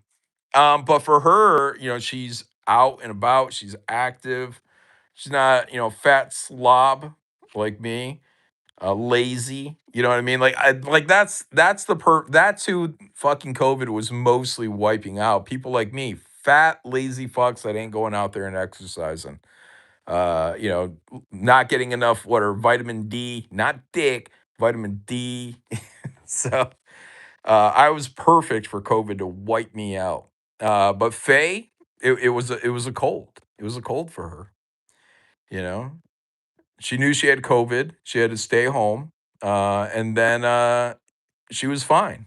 But for her, she's out and about. She's active. She's not, fat slob like me, lazy. You know what I mean? Like that's that's who fucking COVID was mostly wiping out. People like me, fat, lazy fucks that ain't going out there and exercising. Not getting enough vitamin D, not dick, vitamin D. So I was perfect for COVID to wipe me out. But Faye, it was a cold. It was a cold for her. You know, she knew she had COVID. She had to stay home, and then she was fine.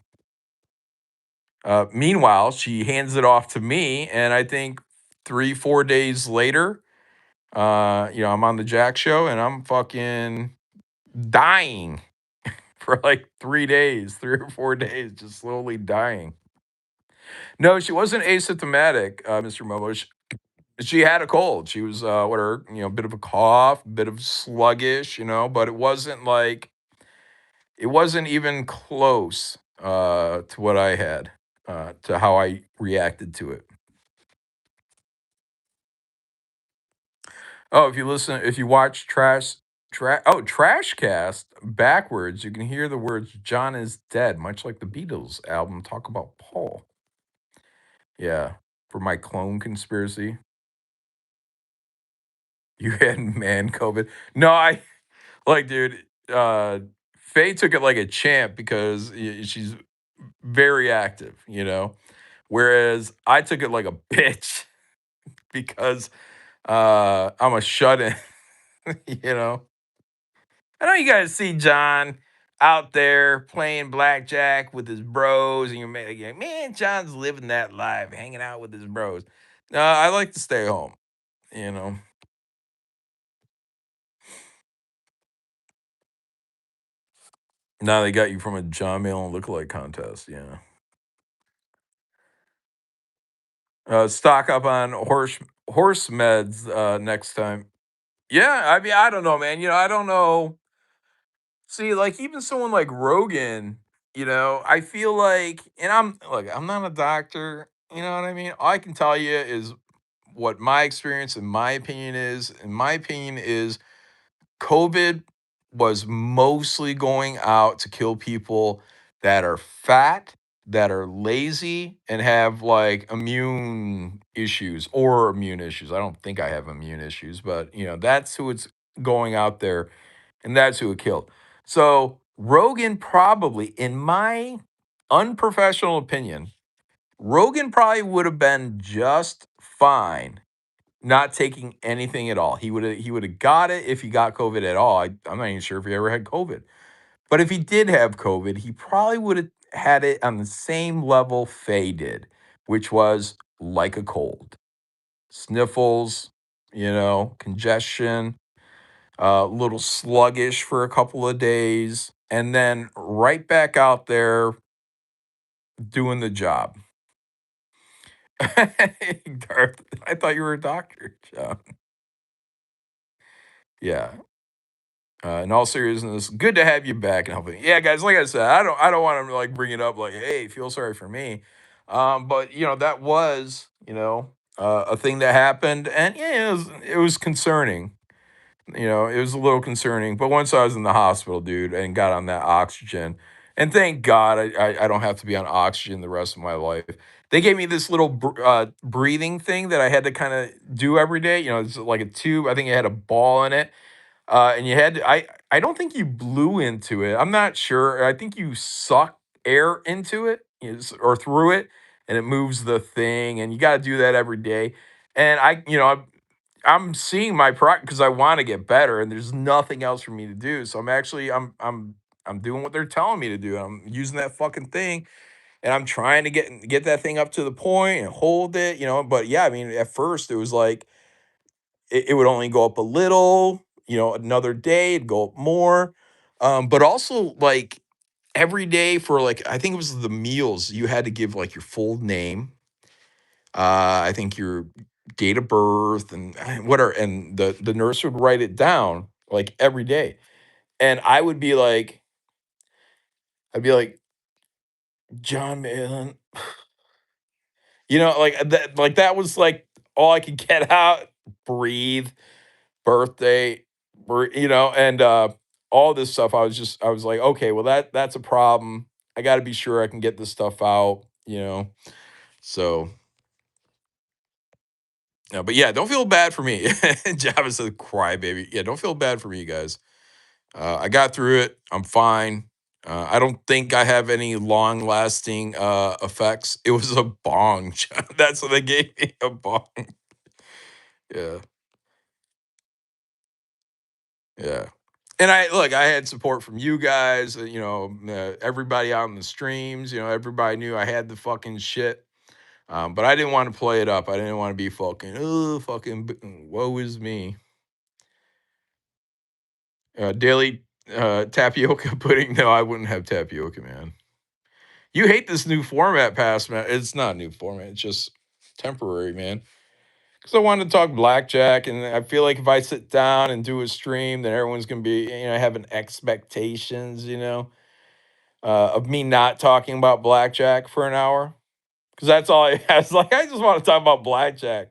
Meanwhile, she hands it off to me, and I think 3, 4 days later, I'm on the Jack show, and I'm fucking dying for like 3 days, 3 or 4 days, just slowly dying. No, she wasn't asymptomatic, Mr. Momo. She had a cold. She was a bit of a cough, bit of sluggish, but it wasn't even close. to what I had, to how I reacted to it. Oh, if you watch Trash Cast backwards, you can hear the words "John is dead," much like the Beatles album "Talk About Paul." Yeah, for my clone conspiracy. You had man COVID. No, I like, dude. Faye took it like a champ because she's very active, whereas I took it like a bitch because I'm a shut in, you know. I know you guys see John out there playing blackjack with his bros, and you're like, man, John's living that life, hanging out with his bros. No, I like to stay home, you know. Now they got you from a John Malone lookalike contest, yeah. Stock up on horse meds next time. Yeah, I mean, I don't know, man. I don't know. See, like even someone like Rogan, I feel like, and I'm not a doctor. You know what I mean? All I can tell you is what my experience and my opinion is. And my opinion is COVID was mostly going out to kill people that are fat, that are lazy, and have like immune issues or immune issues. I don't think I have immune issues, but that's who it's going out there, and that's who it killed. So Rogan probably, in my unprofessional opinion, Rogan probably would have been just fine not taking anything at all. He would have got it if he got COVID at all. I'm not even sure if he ever had COVID. But if he did have COVID, he probably would have had it on the same level Faye did, which was like a cold. Sniffles, congestion, a little sluggish for a couple of days, and then right back out there doing the job. Garth, I thought you were a doctor, John. Yeah. In all seriousness, good to have you back and helping. Yeah, guys, like I said, I don't want to like bring it up like, hey, feel sorry for me. But that was, a thing that happened, and yeah, it was concerning. It was a little concerning. But once I was in the hospital, dude, and got on that oxygen, and thank God I don't have to be on oxygen the rest of my life. They gave me this little breathing thing that I had to kind of do every day. It's like a tube. I think it had a ball in it, and you had to, I don't think you blew into it. I'm not sure. I think you suck air into it, or through it, and it moves the thing. And you got to do that every day. And I'm seeing my progress because I want to get better, and there's nothing else for me to do. So I'm doing what they're telling me to do. I'm using that fucking thing, and I'm trying to get that thing up to the point and hold it. But yeah, I mean, at first it was like it would only go up a little, another day it'd go up more. But also like every day for like, I think it was the meals, you had to give like your full name, I think your date of birth and whatever, and the nurse would write it down like every day. And I'd be like, John Malin, that was like all I could get out, breathe, birthday, and all this stuff. I was like, okay, well that's a problem. I got to be sure I can get this stuff out. So, yeah, but yeah, don't feel bad for me. Java said, "Cry, baby." Yeah, don't feel bad for me, guys. I got through it. I'm fine. I don't think I have any long lasting effects. It was a bong. That's what they gave me, a bong. Yeah. Yeah. And I had support from you guys, everybody out in the streams, everybody knew I had the fucking shit. But I didn't want to play it up. I didn't want to be fucking, oh, fucking, woe is me. Daily tapioca pudding. No, I wouldn't have tapioca, man. You hate this new format, past man. It's not a new format. It's just temporary, man. Because I wanted to talk blackjack, and I feel like if I sit down and do a stream, then everyone's gonna be, having expectations. of me not talking about blackjack for an hour because that's all I was like. I just want to talk about blackjack,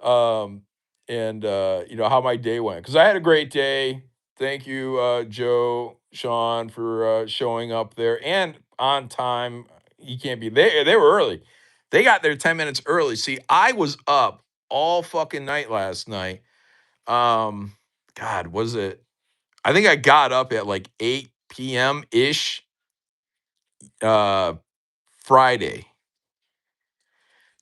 um, and how my day went because I had a great day. Thank you, Joe, Sean, for showing up there and on time. You can't be there. They were early. They got there 10 minutes early. See, I was up all fucking night last night. Um, God, was it? I think I got up at like 8 p.m. ish uh Friday,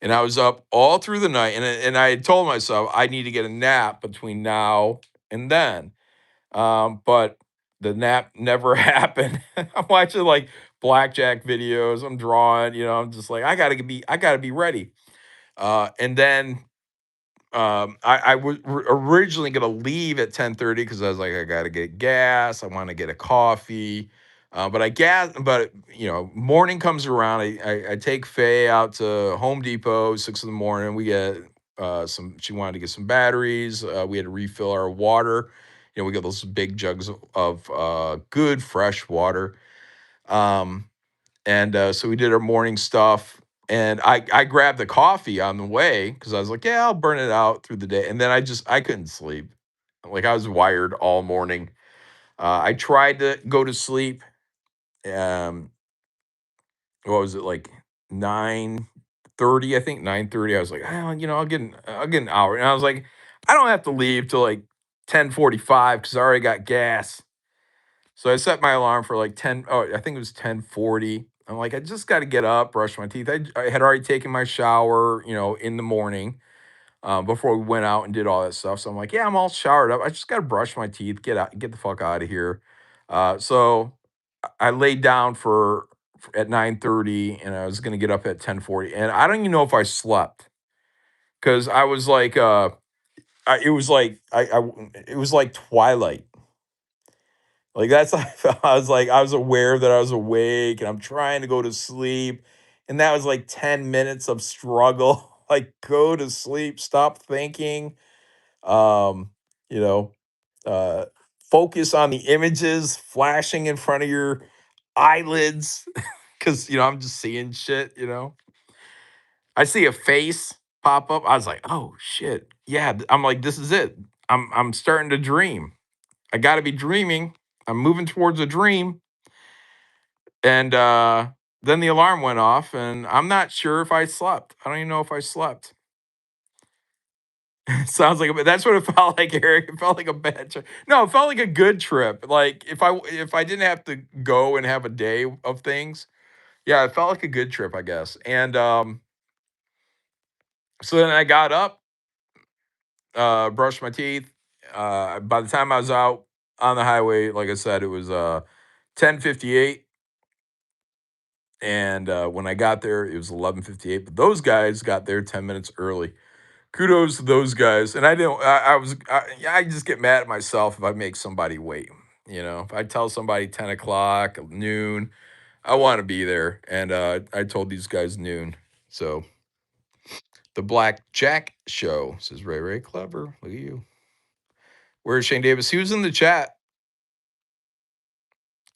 and I was up all through the night, and I had told myself I need to get a nap between now and then. But the nap never happened. I'm watching like blackjack videos. I'm drawing. I'm just like I gotta be ready. And then I was originally gonna leave at 10:30 because I was like, I gotta get gas. I want to get a coffee. But morning comes around. I take Faye out to Home Depot 6 in the morning. We get some. She wanted to get some batteries. We had to refill our water. We got those big jugs of good fresh water. Um, and so we did our morning stuff. And I grabbed the coffee on the way because I was like, yeah, I'll burn it out through the day. And then I couldn't sleep. Like I was wired all morning. I tried to go to sleep. Um, what was it like 9:30? I think 9:30. I was like, I'll get an hour. And I was like, I don't have to leave till like 10:45 because I already got gas. So I set my alarm for like 10. Oh, I think it was 10:40. I'm like, I just got to get up, brush my teeth. I had already taken my shower, in the morning before we went out and did all that stuff. So I'm like, yeah, I'm all showered up. I just got to brush my teeth, get the fuck out of here. So I laid down at 9:30, and I was gonna get up at 10:40, and I don't even know if I slept because I was like, it was like it was like twilight. Like that's how I felt. I was aware that I was awake and I'm trying to go to sleep. And that was like 10 minutes of struggle. Like go to sleep, stop thinking. Um, you know, uh focus on the images flashing in front of your eyelids. Cause I'm just seeing shit. I see a face pop up. I was like, oh shit. Yeah. I'm like, this is it. I'm starting to dream. I gotta be dreaming. I'm moving towards a dream. And then the alarm went off, and I'm not sure if I slept. I don't even know if I slept. Sounds like that's what it felt like, Eric. It felt like a bad trip. No, it felt like a good trip. Like if I didn't have to go and have a day of things, yeah, it felt like a good trip, I guess. And so then I got up, brushed my teeth. By the time I was out on the highway, like I said, it was 10:58. And when I got there, it was 11:58. But those guys got there 10 minutes early. Kudos to those guys. And I didn't. I just get mad at myself if I make somebody wait. If I tell somebody 10 o'clock, noon, I want to be there. And I told these guys noon. So the Blackjack show says Ray Ray clever. Look at you. Where's Shane Davis? He was in the chat.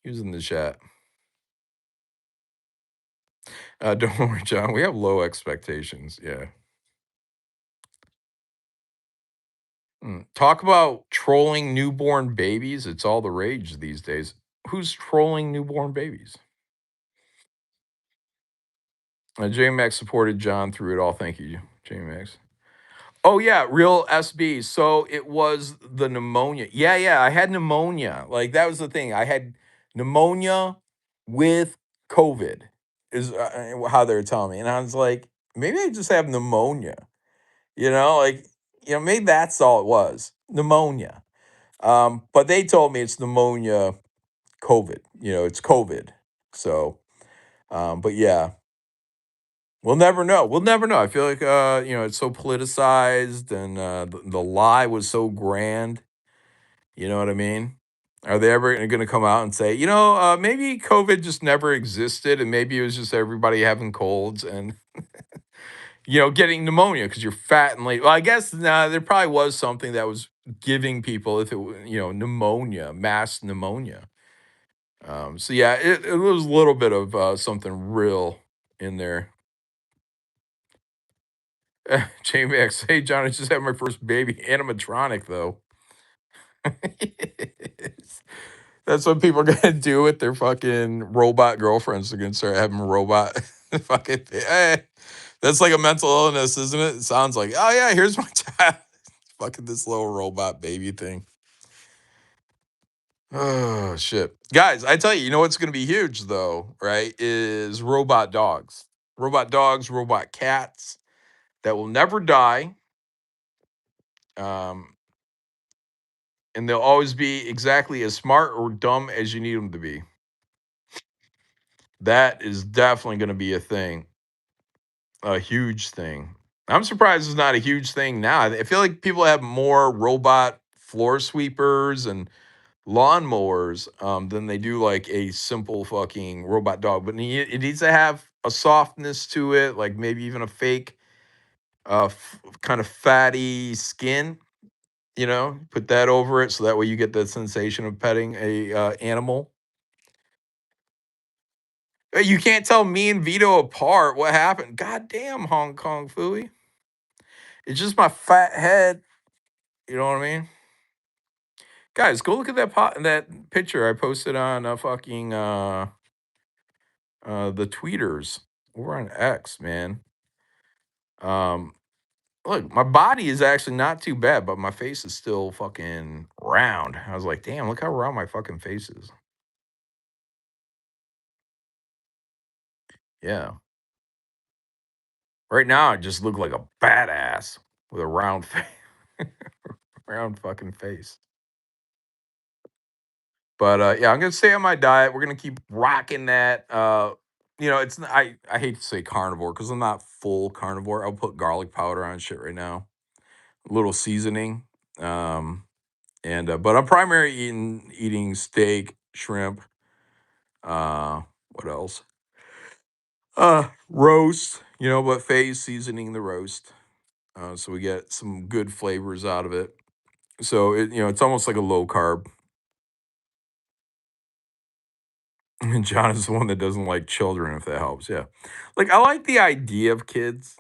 He was in the chat. Don't worry, John. We have low expectations. Yeah. Talk about trolling newborn babies. It's all the rage these days. Who's trolling newborn babies? J Max supported John through it all. Thank you, J Max. Oh yeah, real SB. So it was the pneumonia. Yeah, yeah. I had pneumonia. Like that was the thing. I had pneumonia with COVID. Is how they were telling me, and I was like, maybe I just have pneumonia. Like maybe that's all it was, pneumonia. But they told me it's pneumonia, COVID. It's COVID. So, but yeah, we'll never know. We'll never know. I feel like it's so politicized, and the lie was so grand. You know what I mean? Are they ever going to come out and say, maybe COVID just never existed, and maybe it was just everybody having colds and getting pneumonia because you're fat and late. Well, I guess there probably was something that was giving people if it was, pneumonia, mass pneumonia. So yeah, it was a little bit of something real in there. Jamie X, hey John, I just had my first baby animatronic though. That's what people are gonna do with their fucking robot girlfriends. They're gonna start having robot fucking. Hey, that's like a mental illness, isn't it? It sounds like, oh yeah, here's my child. Fucking this little robot baby thing. Oh shit, guys! I tell you, you know what's gonna be huge though, right? Is robot dogs, robot cats that will never die. Um, and they'll always be exactly as smart or dumb as you need them to be. That is definitely going to be a thing, a huge thing. I'm surprised it's not a huge thing now. I feel like people have more robot floor sweepers and lawnmowers than they do like a simple fucking robot dog. But it needs to have a softness to it, like maybe even a fake, kind of fatty skin. Put that over it so that way you get that sensation of petting a animal. You can't tell me and Vito apart. What happened? Goddamn, Hong Kong Fooey. It's just my fat head. You know what I mean? Guys, go look at that picture I posted on the tweeters over on X, man. Um, Look, my body is actually not too bad, but my face is still fucking round. I was like, damn, look how round my fucking face is. Yeah. Right now, I just look like a badass with a round face, round fucking face. But yeah, I'm gonna stay on my diet. We're gonna keep rocking that. I hate to say carnivore because I'm not full carnivore. I'll put garlic powder on shit right now, a little seasoning. And But I'm primary eating steak, shrimp. What else? Roast. But phase seasoning the roast, so we get some good flavors out of it. So it's almost like a low carb. And John is the one that doesn't like children, if that helps. Yeah. Like, I like the idea of kids,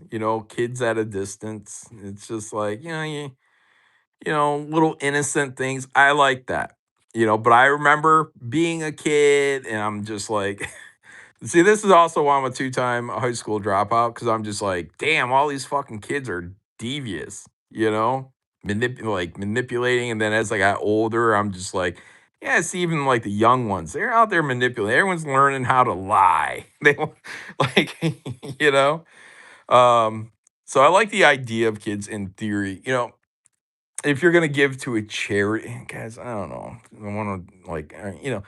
kids at a distance. It's just like, little innocent things. I like that, but I remember being a kid and I'm just like, see, this is also why I'm a two-time high school dropout because I'm just like, damn, all these fucking kids are devious, manipulating. And then as I got older, I'm just like, yeah, it's even like the young ones. They're out there manipulating. Everyone's learning how to lie. Like, you know. So I like the idea of kids in theory. If you're gonna give to a charity, guys, I don't know. I want to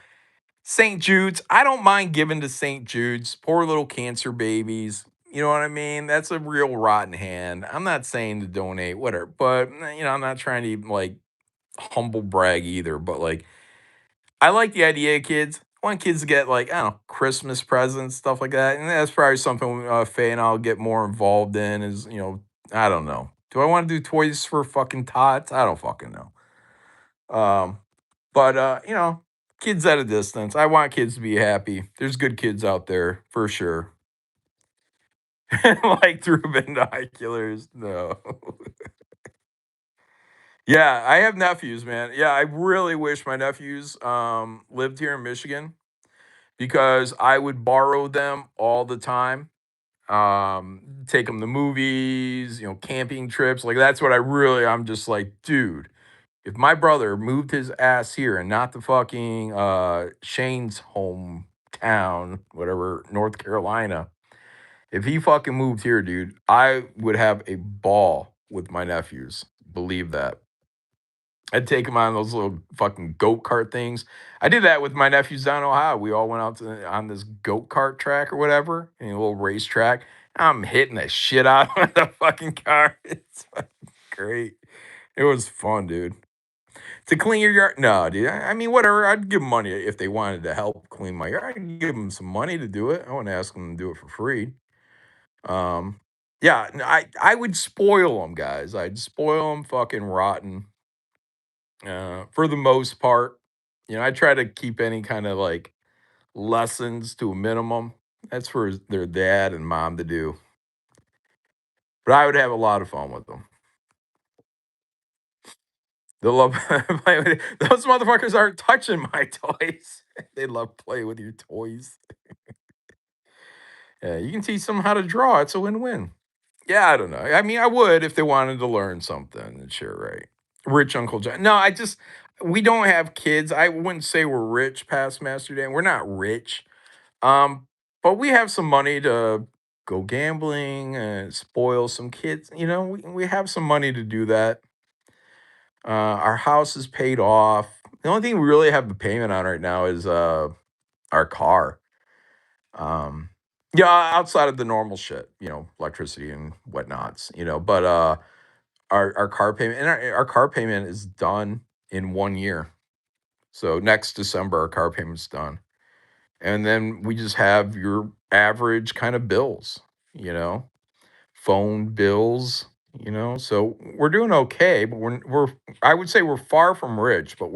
St. Jude's. I don't mind giving to St. Jude's. Poor little cancer babies. You know what I mean? That's a real rotten hand. I'm not saying to donate, whatever, but I'm not trying to like humble brag either. But like, I like the idea of kids. I want kids to get like, I don't know, Christmas presents, stuff like that. And that's probably something Faye and I'll get more involved in is, I don't know. Do I want to do toys for fucking tots? I don't fucking know. Um, but kids at a distance. I want kids to be happy. There's good kids out there for sure. Like through binoculars. No. Yeah, I have nephews, man. Yeah, I really wish my nephews lived here in Michigan because I would borrow them all the time. Take them to movies, camping trips. Like that's what I'm just like, dude, if my brother moved his ass here and not the fucking Shane's hometown, whatever, North Carolina, if he fucking moved here, dude, I would have a ball with my nephews. Believe that. I'd take them on those little fucking goat kart things. I did that with my nephews down in Ohio. We all went out on this goat kart track or whatever, a little racetrack. I'm hitting the shit out of the fucking car. It's fucking great. It was fun, dude. To clean your yard? No, dude. I mean, whatever. I'd give 'em money if they wanted to help clean my yard. I'd give them some money to do it. I wouldn't ask them to do it for free. Um, yeah, I would spoil them, guys. I'd spoil them fucking rotten. For the most part, I try to keep any kind of like. lessons to a minimum. That's for their dad and mom to do. But I would have a lot of fun with them. They love playing with those motherfuckers aren't touching my toys. They love playing with your toys. Yeah, you can teach them how to draw. It's a win-win. Yeah, I don't know. I mean, I would if they wanted to learn something. Sure, right. Rich Uncle John. No, we don't have kids. I wouldn't say we're rich past Master Dan. We're not rich. Um, but we have some money to go gambling and spoil some kids. We have some money to do that. Our house is paid off. The only thing we really have a payment on right now is our car. Um, yeah, outside of the normal shit, electricity and whatnots, but our car payment and our car payment is done in 1 year. So next December, our car payment's done. And then we just have your average kind of bills, you know, phone bills, So we're doing okay, but we're I would say we're far from rich, but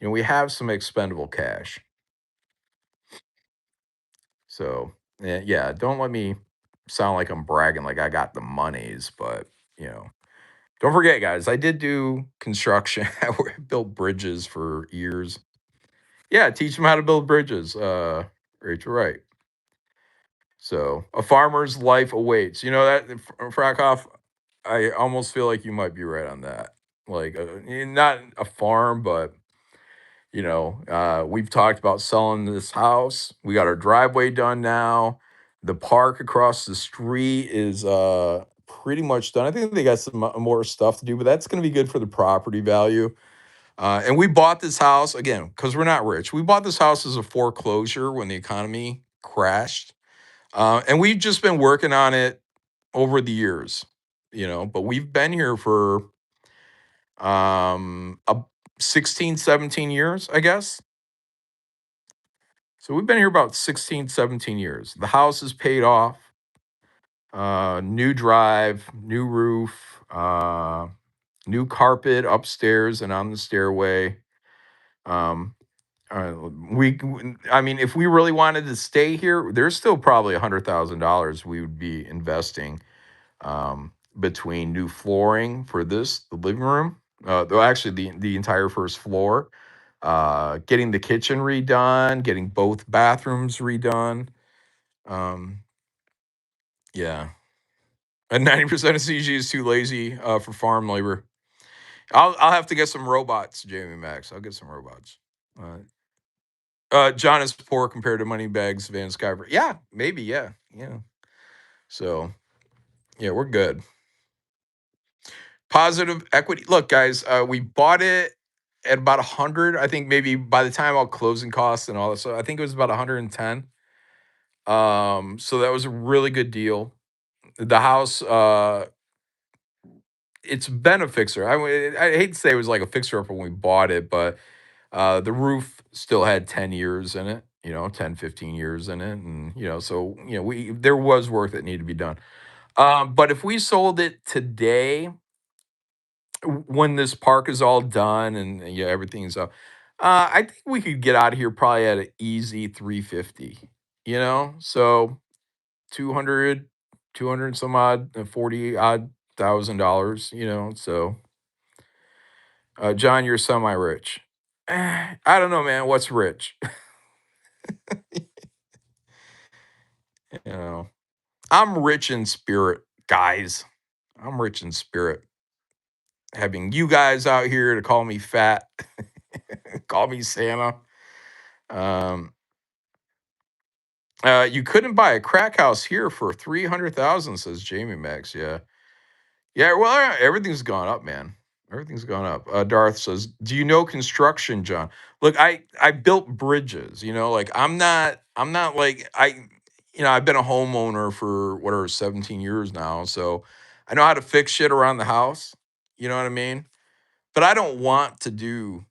we have some expendable cash. So, yeah, don't let me sound like I'm bragging like I got the monies, but, you know, don't forget, guys, I did do construction. I built bridges for years. Yeah, teach them how to build bridges. Rachel, right. So, a farmer's life awaits. You know that, Frackoff? I almost feel like you might be right on that. Like, not a farm, but we've talked about selling this house. We got our driveway done now. The park across the street is pretty much done. I think they got some more stuff to do, but that's going to be good for the property value. And we bought this house again because we're not rich. We bought this house as a foreclosure when the economy crashed, and we've just been working on it over the years. But we've been here for a 16, 17 years, I guess. So we've been here about 16, 17 years. The house is paid off. New drive, new roof, new carpet upstairs and on the stairway. Um, uh, I mean, if we really wanted to stay here, there's still probably $100,000 we would be investing between new flooring for the living room. Though actually the entire first floor, getting the kitchen redone, getting both bathrooms redone. Um, yeah, and 90% of CG is too lazy for farm labor. I'll have to get some robots, Jamie Max. I'll get some robots. John is poor compared to Moneybags, Van Skyver. Yeah, maybe. Yeah, yeah. So yeah, we're good. Positive equity. Look, guys, we bought it at about 100. I think maybe by the time all closing costs and all that, so I think it was about 110. So that was a really good deal. The house, it's been a fixer. I hate to say it was like a fixer up when we bought it, but the roof still had 10 years in it, 10, 15 years in it. And, so, there was work that needed to be done. But if we sold it today, when this park is all done and everything's up, I think we could get out of here probably at an easy 350, so 200, 200 some odd, 40 odd $1,000, so John, you're semi-rich. I don't know, man. What's rich? You know, I'm rich in spirit, guys. I'm rich in spirit. Having you guys out here to call me fat, call me Santa. Um, you couldn't buy a crack house here for 300,000, says Jamie Max. Yeah, yeah. Well, everything's gone up, man. Everything's gone up. Darth says, "Do you know construction, John? Look, I built bridges. Like I'm not like I've been a homeowner for whatever 17 years now, so I know how to fix shit around the house. You know what I mean? But I don't want to do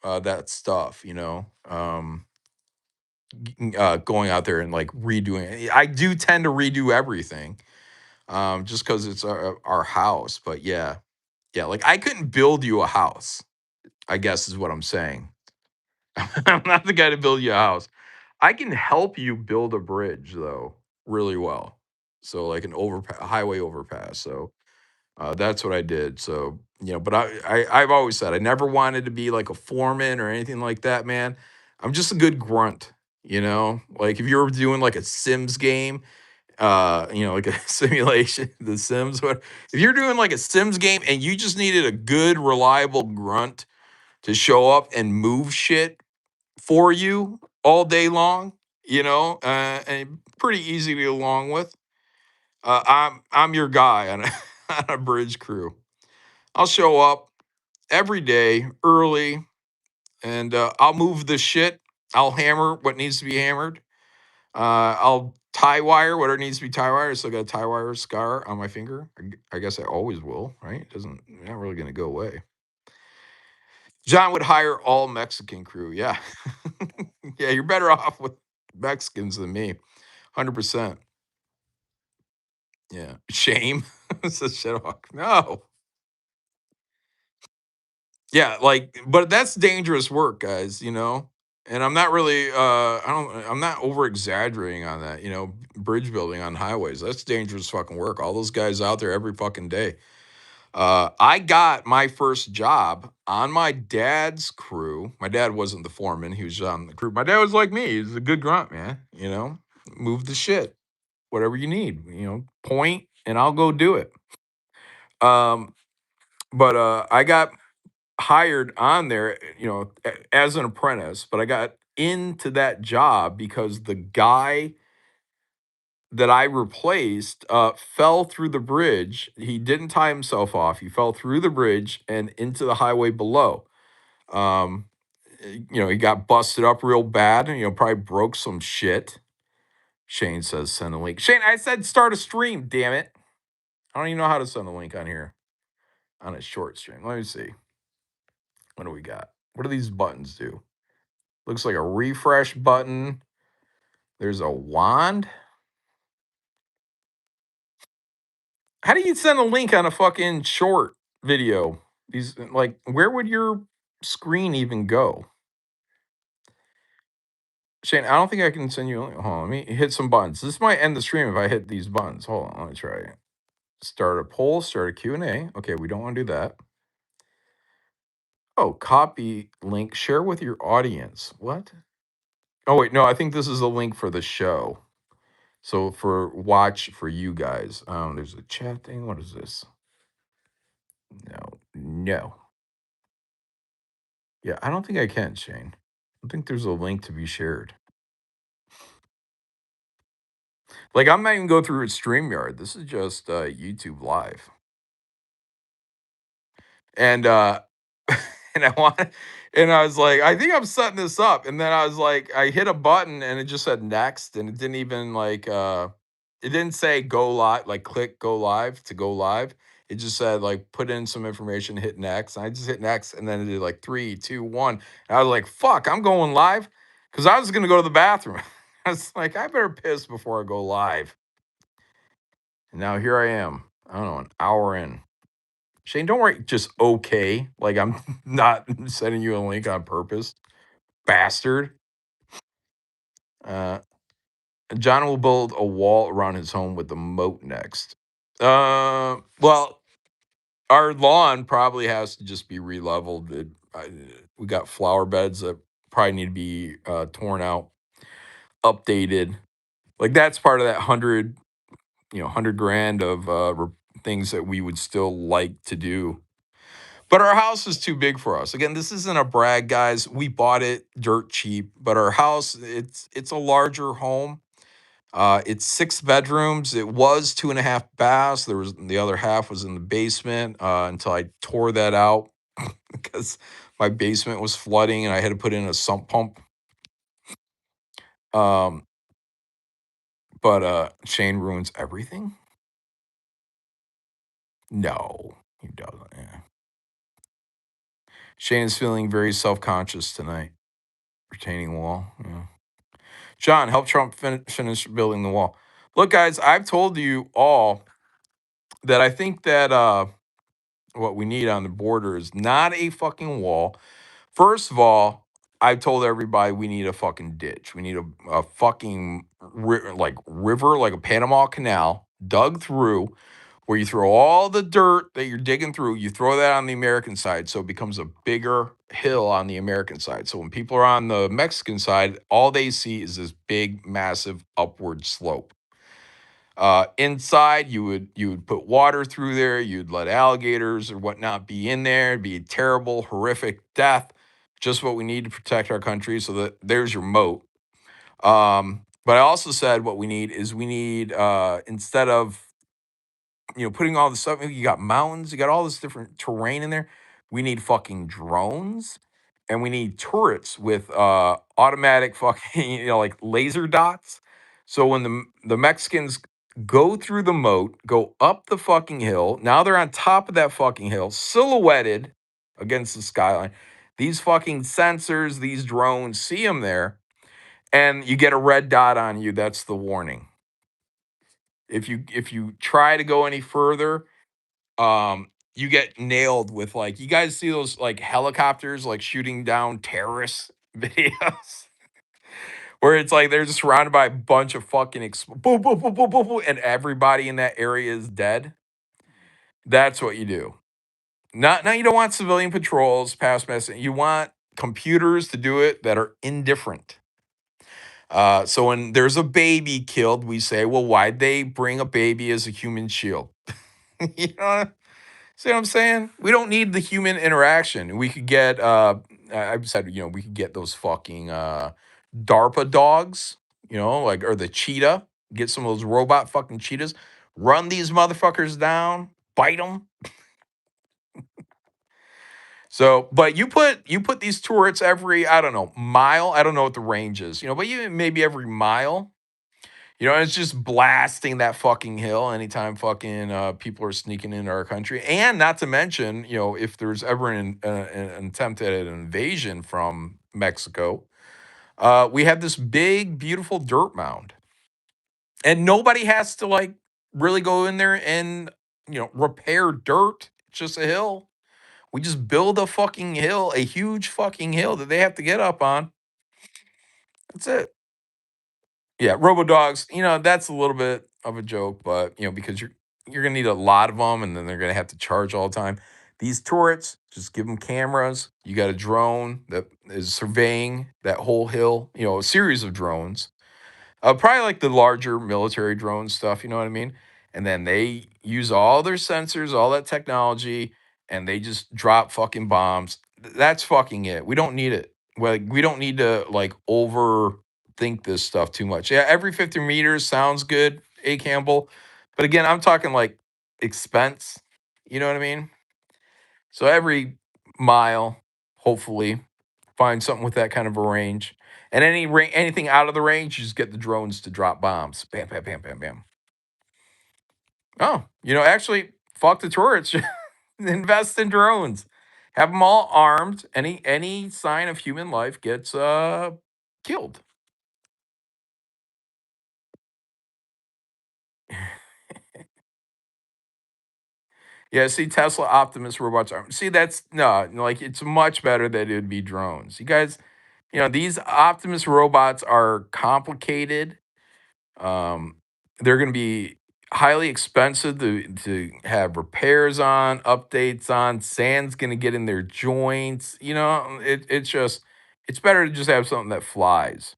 that stuff. Going out there and like redoing it. I do tend to redo everything, just because it's our house. But yeah, yeah, like I couldn't build you a house, I guess is what I'm saying. I'm not the guy to build you a house. I can help you build a bridge though really well. So like an highway overpass. So that's what I did. So, but I've always said I never wanted to be like a foreman or anything like that, man. I'm just a good grunt, Like if you're doing like a Sims game, like a simulation, the Sims, what if you're doing like a Sims game and you just needed a good, reliable grunt to show up and move shit for you all day long, and pretty easy to get along with. I'm your guy on a, on a bridge crew. I'll show up every day early, and I'll move the shit. I'll hammer what needs to be hammered. I'll tie wire whatever needs to be tie wire. I still got a tie wire scar on my finger. I guess I always will, right? It doesn't not really going to go away. John would hire all Mexican crew. Yeah, yeah, you're better off with Mexicans than me, 100%. Yeah, shame. Says Shedhawk. No, yeah, like, but that's dangerous work, guys, And I'm not really I'm not over exaggerating on that, bridge building on highways. That's dangerous fucking work. All those guys out there every fucking day. I got my first job on my dad's crew. My dad wasn't the foreman, he was on the crew. My dad was like me, he's a good grunt, man, Move the shit, whatever you need, point and I'll go do it. Um, but I got hired on there, as an apprentice, but I got into that job because the guy that I replaced fell through the bridge. He didn't tie himself off. He fell through the bridge and into the highway below. Um, he got busted up real bad and, probably broke some shit. Shane says send a link. Shane, I said start a stream, damn it. I don't even know how to send a link on here on a short stream. Let me see. What do we got? What do these buttons do? Looks like a refresh button. There's a wand. How do you send a link on a fucking short video? These like where would your screen even go? Shane, I don't think I can send you a link. Hold on, let me hit some buttons. This might end the stream if I hit these buttons. Hold on, let me try it. Start a poll, start a Q&A. Okay, we don't want to do that. Oh, copy link, share with your audience. What? Oh, wait, no, I think this is a link for the show. So for watch for you guys. There's a chat thing. What is this? No. Yeah, I don't think I can, Shane. I don't think there's a link to be shared. Like, I'm not even go through a StreamYard. This is just YouTube Live. And and I was like, I think I'm setting this up. And then I was like, I hit a button and it just said next, and it didn't even like it didn't say go live, like click go live to go live. It just said like put in some information, hit next. And I just hit next, and then it did like 3, 2, 1. And I was like, fuck, I'm going live. Cause I was gonna go to the bathroom. I was like, I better piss before I go live. And now here I am. I don't know, an hour in. Shane, don't write just okay. Like I'm not sending you a link on purpose, bastard. Uh, John will build a wall around his home with a moat next. Well, our lawn probably has to just be re-leveled. We got flower beds that probably need to be torn out, updated. Like that's part of that 100 grand of things that we would still like to do. But our house is too big for us. Again, this isn't a brag, guys. We bought it dirt cheap, but our house, it's a larger home. It's 6 bedrooms. It was 2.5 baths. There was the other half was in the basement until I tore that out because my basement was flooding and I had to put in a sump pump. Um, but Shane ruins everything. No, he doesn't. Yeah. Shane is feeling very self-conscious tonight. Retaining wall. Yeah. John, help Trump finish building the wall. Look, guys, I've told you all that I think that what we need on the border is not a fucking wall. First of all, I told everybody we need a fucking ditch. We need a fucking like river, like a Panama Canal, dug through, where you throw all the dirt that you're digging through, you throw that on the American side, so it becomes a bigger hill on the American side. So when people are on the Mexican side, all they see is this big, massive upward slope. Inside, you would put water through there. You'd let alligators or whatnot be in there. It'd be a terrible, horrific death. Just what we need to protect our country. So that there's your moat. But I also said what we need is we need instead of putting all this stuff. You got mountains, you got all this different terrain in there. We need fucking drones, and we need turrets with automatic fucking like laser dots. So when the Mexicans go through the moat, go up the fucking hill, now they're on top of that fucking hill, silhouetted against the skyline. These fucking sensors, these drones see them there, and you get a red dot on you. That's the warning. If you try to go any further, you get nailed with, like, you guys see those like helicopters like shooting down terrorist videos where it's like they're just surrounded by a bunch of fucking boom, boom, boom, boom, boom, boom, and everybody in that area is dead. That's what you do. Not now. You don't want civilian patrols past messing. You want computers to do it that are indifferent. So when there's a baby killed, we say, well, why'd they bring a baby as a human shield? you know See what I'm saying? We don't need the human interaction. We could get I've said, we could get those fucking DARPA dogs, like, or the cheetah, get some of those robot fucking cheetahs, run these motherfuckers down, bite them. So, but you put these turrets every, I don't know, mile. I don't know what the range is, but you maybe every mile. It's just blasting that fucking hill anytime fucking people are sneaking into our country. And not to mention, if there's ever an attempt at an invasion from Mexico, we have this big, beautiful dirt mound. And nobody has to, like, really go in there and, repair dirt. It's just a hill. We just build a fucking hill, a huge fucking hill that they have to get up on. That's it. Yeah, robo dogs, that's a little bit of a joke, but because you're gonna need a lot of them, and then they're gonna have to charge all the time. These turrets, just give them cameras. You got a drone that is surveying that whole hill, a series of drones. Probably like the larger military drone stuff, you know what I mean? And then they use all their sensors, all that technology, and they just drop fucking bombs. That's fucking it. We don't need it. Like, we don't need to, like, overthink this stuff too much. Yeah, every 50 meters sounds good, A. Campbell. But again, I'm talking like expense. You know what I mean? So every mile, hopefully, find something with that kind of a range. And anything out of the range, you just get the drones to drop bombs. Bam, bam, bam, bam, bam. Oh, actually, fuck the turrets. Invest in drones. Have them all armed. Any sign of human life gets killed. Yeah, see, Tesla Optimus robots are. See, that's no, like, it's much better that it would be drones. You guys, these Optimus robots are complicated. Um, they're going to be highly expensive to have repairs on, updates on. Sand's going to get in their joints. It's better to just have something that flies.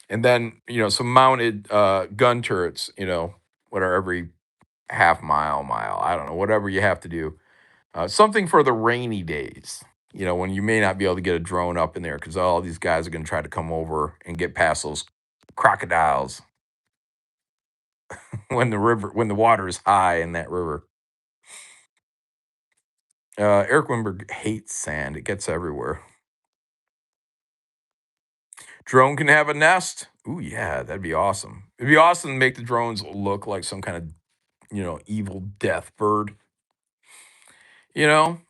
And then, some mounted gun turrets, what are every half mile, I don't know, whatever you have to do. Something for the rainy days, when you may not be able to get a drone up in there because all these guys are going to try to come over and get past those crocodiles when the water is high in that river. Eric Wimberg hates sand. It gets everywhere. Drone can have a nest. Ooh, yeah, that'd be awesome. It'd be awesome to make the drones look like some kind of, evil death bird.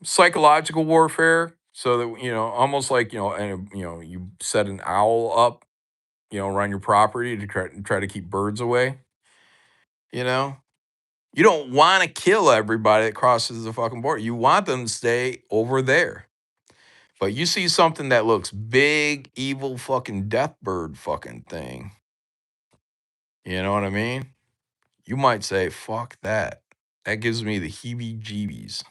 Psychological warfare. So that, almost like, and you set an owl up, around your property to try to keep birds away. You know, you don't want to kill everybody that crosses the fucking border. You want them to stay over there. But you see something that looks big, evil, fucking death bird fucking thing. You know what I mean? You might say, fuck that. That gives me the heebie jeebies.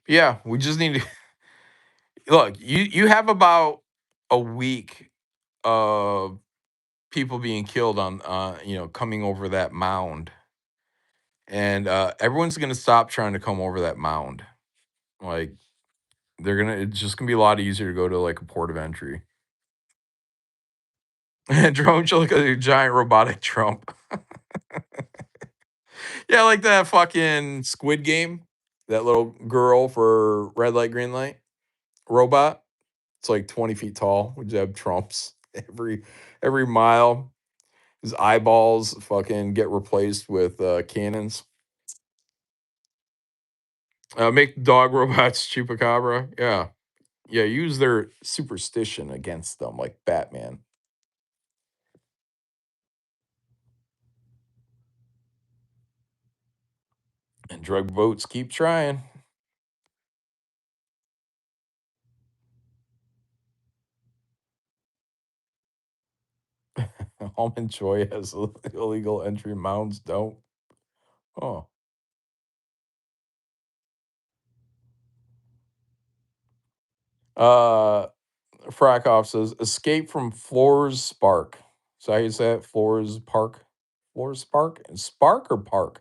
Yeah, we just need to look. You have about a week of people being killed on, coming over that mound, and everyone's gonna stop trying to come over that mound. Like they're gonna, it's just gonna be a lot easier to go to like a port of entry. And drone should look like a giant robotic Trump. Yeah, like that fucking Squid Game. That little girl for red light, green light robot. It's like 20 feet tall. We just have Trumps every mile. His eyeballs fucking get replaced with cannons. Make dog robots chupacabra. Yeah. Yeah, use their superstition against them like Batman. And drug boats keep trying. Almond Joy has illegal entry, mounds don't. Oh. Uh Frakoff says, escape from Floors Spark. So how you say it? Floors Park? Floors Spark? Spark or Park?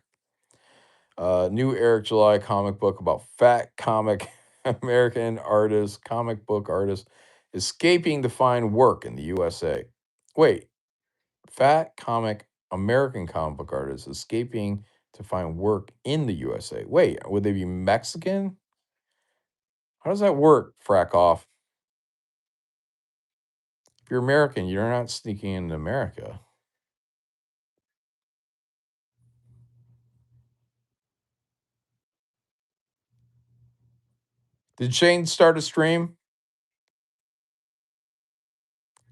New Eric July comic book about fat comic American artist, comic book artist, escaping to find work in the USA. Wait, fat comic American comic book artist escaping to find work in the USA. Wait, would they be Mexican? How does that work, frack off? If you're American, you're not sneaking into America. Did Shane start a stream?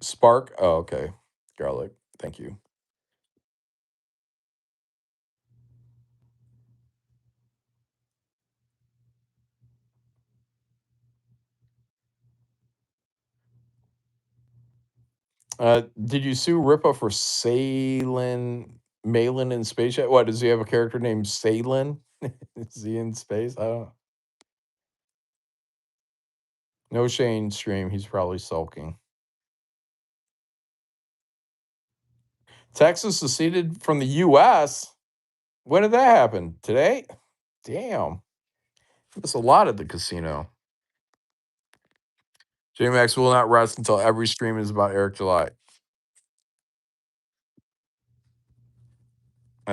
Spark? Oh, okay. Garlic. Thank you. Did you sue Ripa for Malin in space yet? What, does he have a character named Salin? Is he in space? I don't know. No Shane stream. He's probably sulking. Texas seceded from the U.S. When did that happen? Today? Damn. That's a lot at the casino. JMax will not rest until every stream is about Eric July.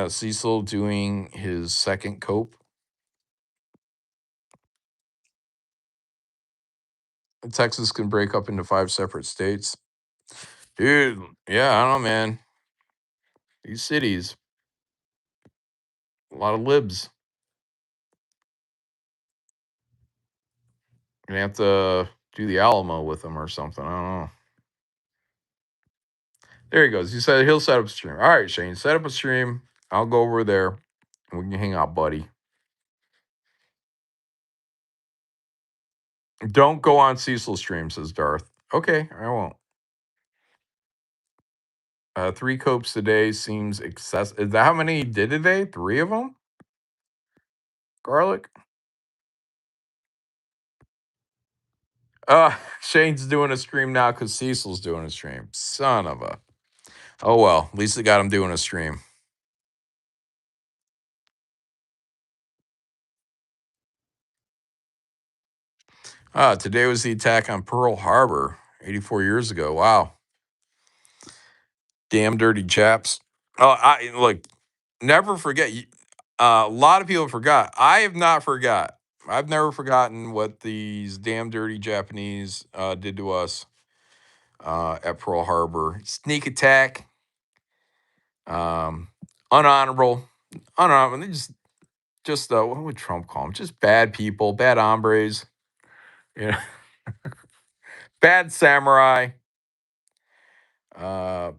Cecil doing his second cope. Texas can break up into 5 separate states. Dude, yeah, I don't know, man. These cities, a lot of libs. Gonna have to do the Alamo with them or something. I don't know. There he goes. He said he'll set up a stream. All right, Shane, set up a stream. I'll go over there and we can hang out, buddy. Don't go on Cecil's stream, says Darth. Okay, I won't. 3 copes today seems excessive. Is that how many did today? 3 of them? Garlic? Shane's doing a stream now because Cecil's doing a stream. Son of a. Oh well, at least they got him doing a stream. Today was the attack on Pearl Harbor 84 years ago. Wow. Damn dirty chaps. Oh, I look, never forget. A lot of people forgot. I have not forgot. I've never forgotten what these damn dirty Japanese did to us at Pearl Harbor. Sneak attack, um, unhonorable, unhonorable. They just what would Trump call them? Just bad people, bad hombres. Yeah, bad samurai. Uh,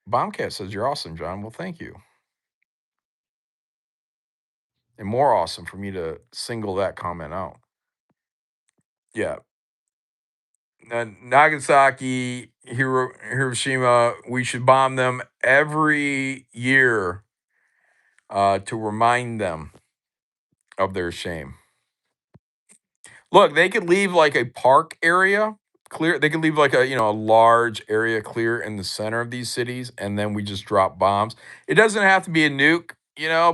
Bombcat says you're awesome, John. Well, thank you. and more awesome for me to single that comment out. Yeah. Nagasaki, Hiroshima, we should bomb them every year to remind them of their shame. Look, they could leave like a park area clear. They could leave like a large area clear in the center of these cities, and then we just drop bombs. It doesn't have to be a nuke,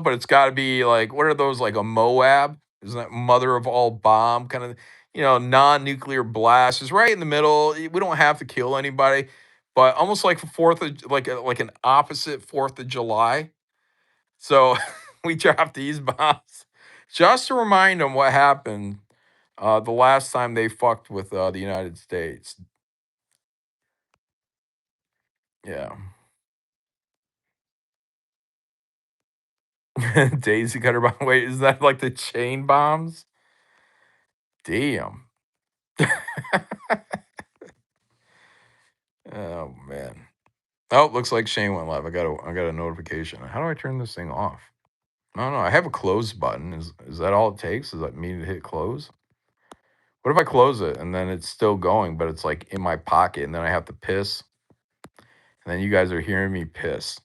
but it's got to be like what are those like a Moab? Isn't that mother of all bomb kind of non-nuclear blast? Is right in the middle. We don't have to kill anybody, but almost like Fourth of like an opposite Fourth of July. So we drop these bombs just to remind them what happened the last time they fucked with the United States. Yeah. Daisy cutter bomb. Wait, is that like the chain bombs? Damn. Oh man. Oh, looks like Shane went live. I got a notification. How do I turn this thing off? No, I have a close button. Is that all it takes? Does that mean to hit close? What if I close it and then it's still going, but it's like in my pocket and then I have to piss? And then you guys are hearing me piss.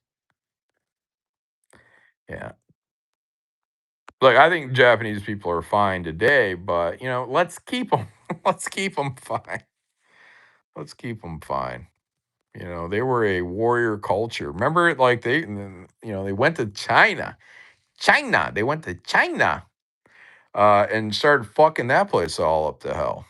Yeah. Look, I think Japanese people are fine today, but let's keep them. Let's keep them fine. Let's keep them fine. They were a warrior culture. Remember, like they went to China. China. They went to China and started fucking that place all up to hell.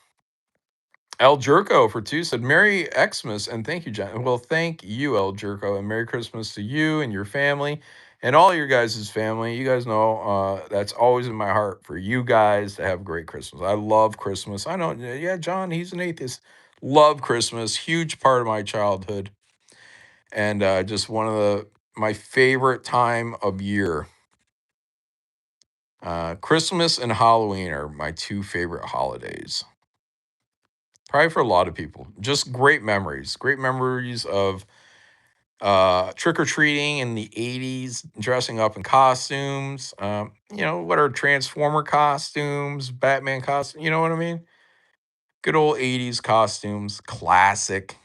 El Jerko for two said, Merry Xmas and thank you, John. Well, thank you, El Jerko, and Merry Christmas to you and your family and all your guys' family. You guys know that's always in my heart for you guys to have a great Christmas. I love Christmas. I know, yeah, John, he's an atheist. Love Christmas, huge part of my childhood, and just one of my favorite time of year. Christmas and Halloween are my two favorite holidays. Probably for a lot of people. Just great memories. Great memories of trick or treating in the 80s, dressing up in costumes. What are Transformer costumes, Batman costumes? You know what I mean? Good old 80s costumes, classic.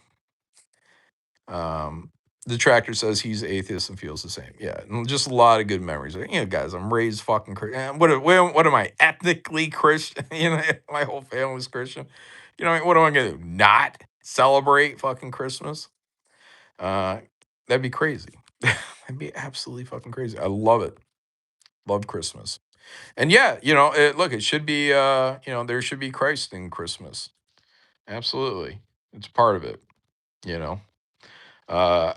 Um, the tractor says he's atheist and feels the same. Yeah, and just a lot of good memories. Guys, I'm raised fucking Christian. What am I? Ethnically Christian? My whole family's Christian. What am I gonna do? Not celebrate fucking Christmas? Uh, that'd be crazy. That'd be absolutely fucking crazy. I love it. Love Christmas. And yeah, look, it should be there should be Christ in Christmas. Absolutely. It's part of it, you know. Uh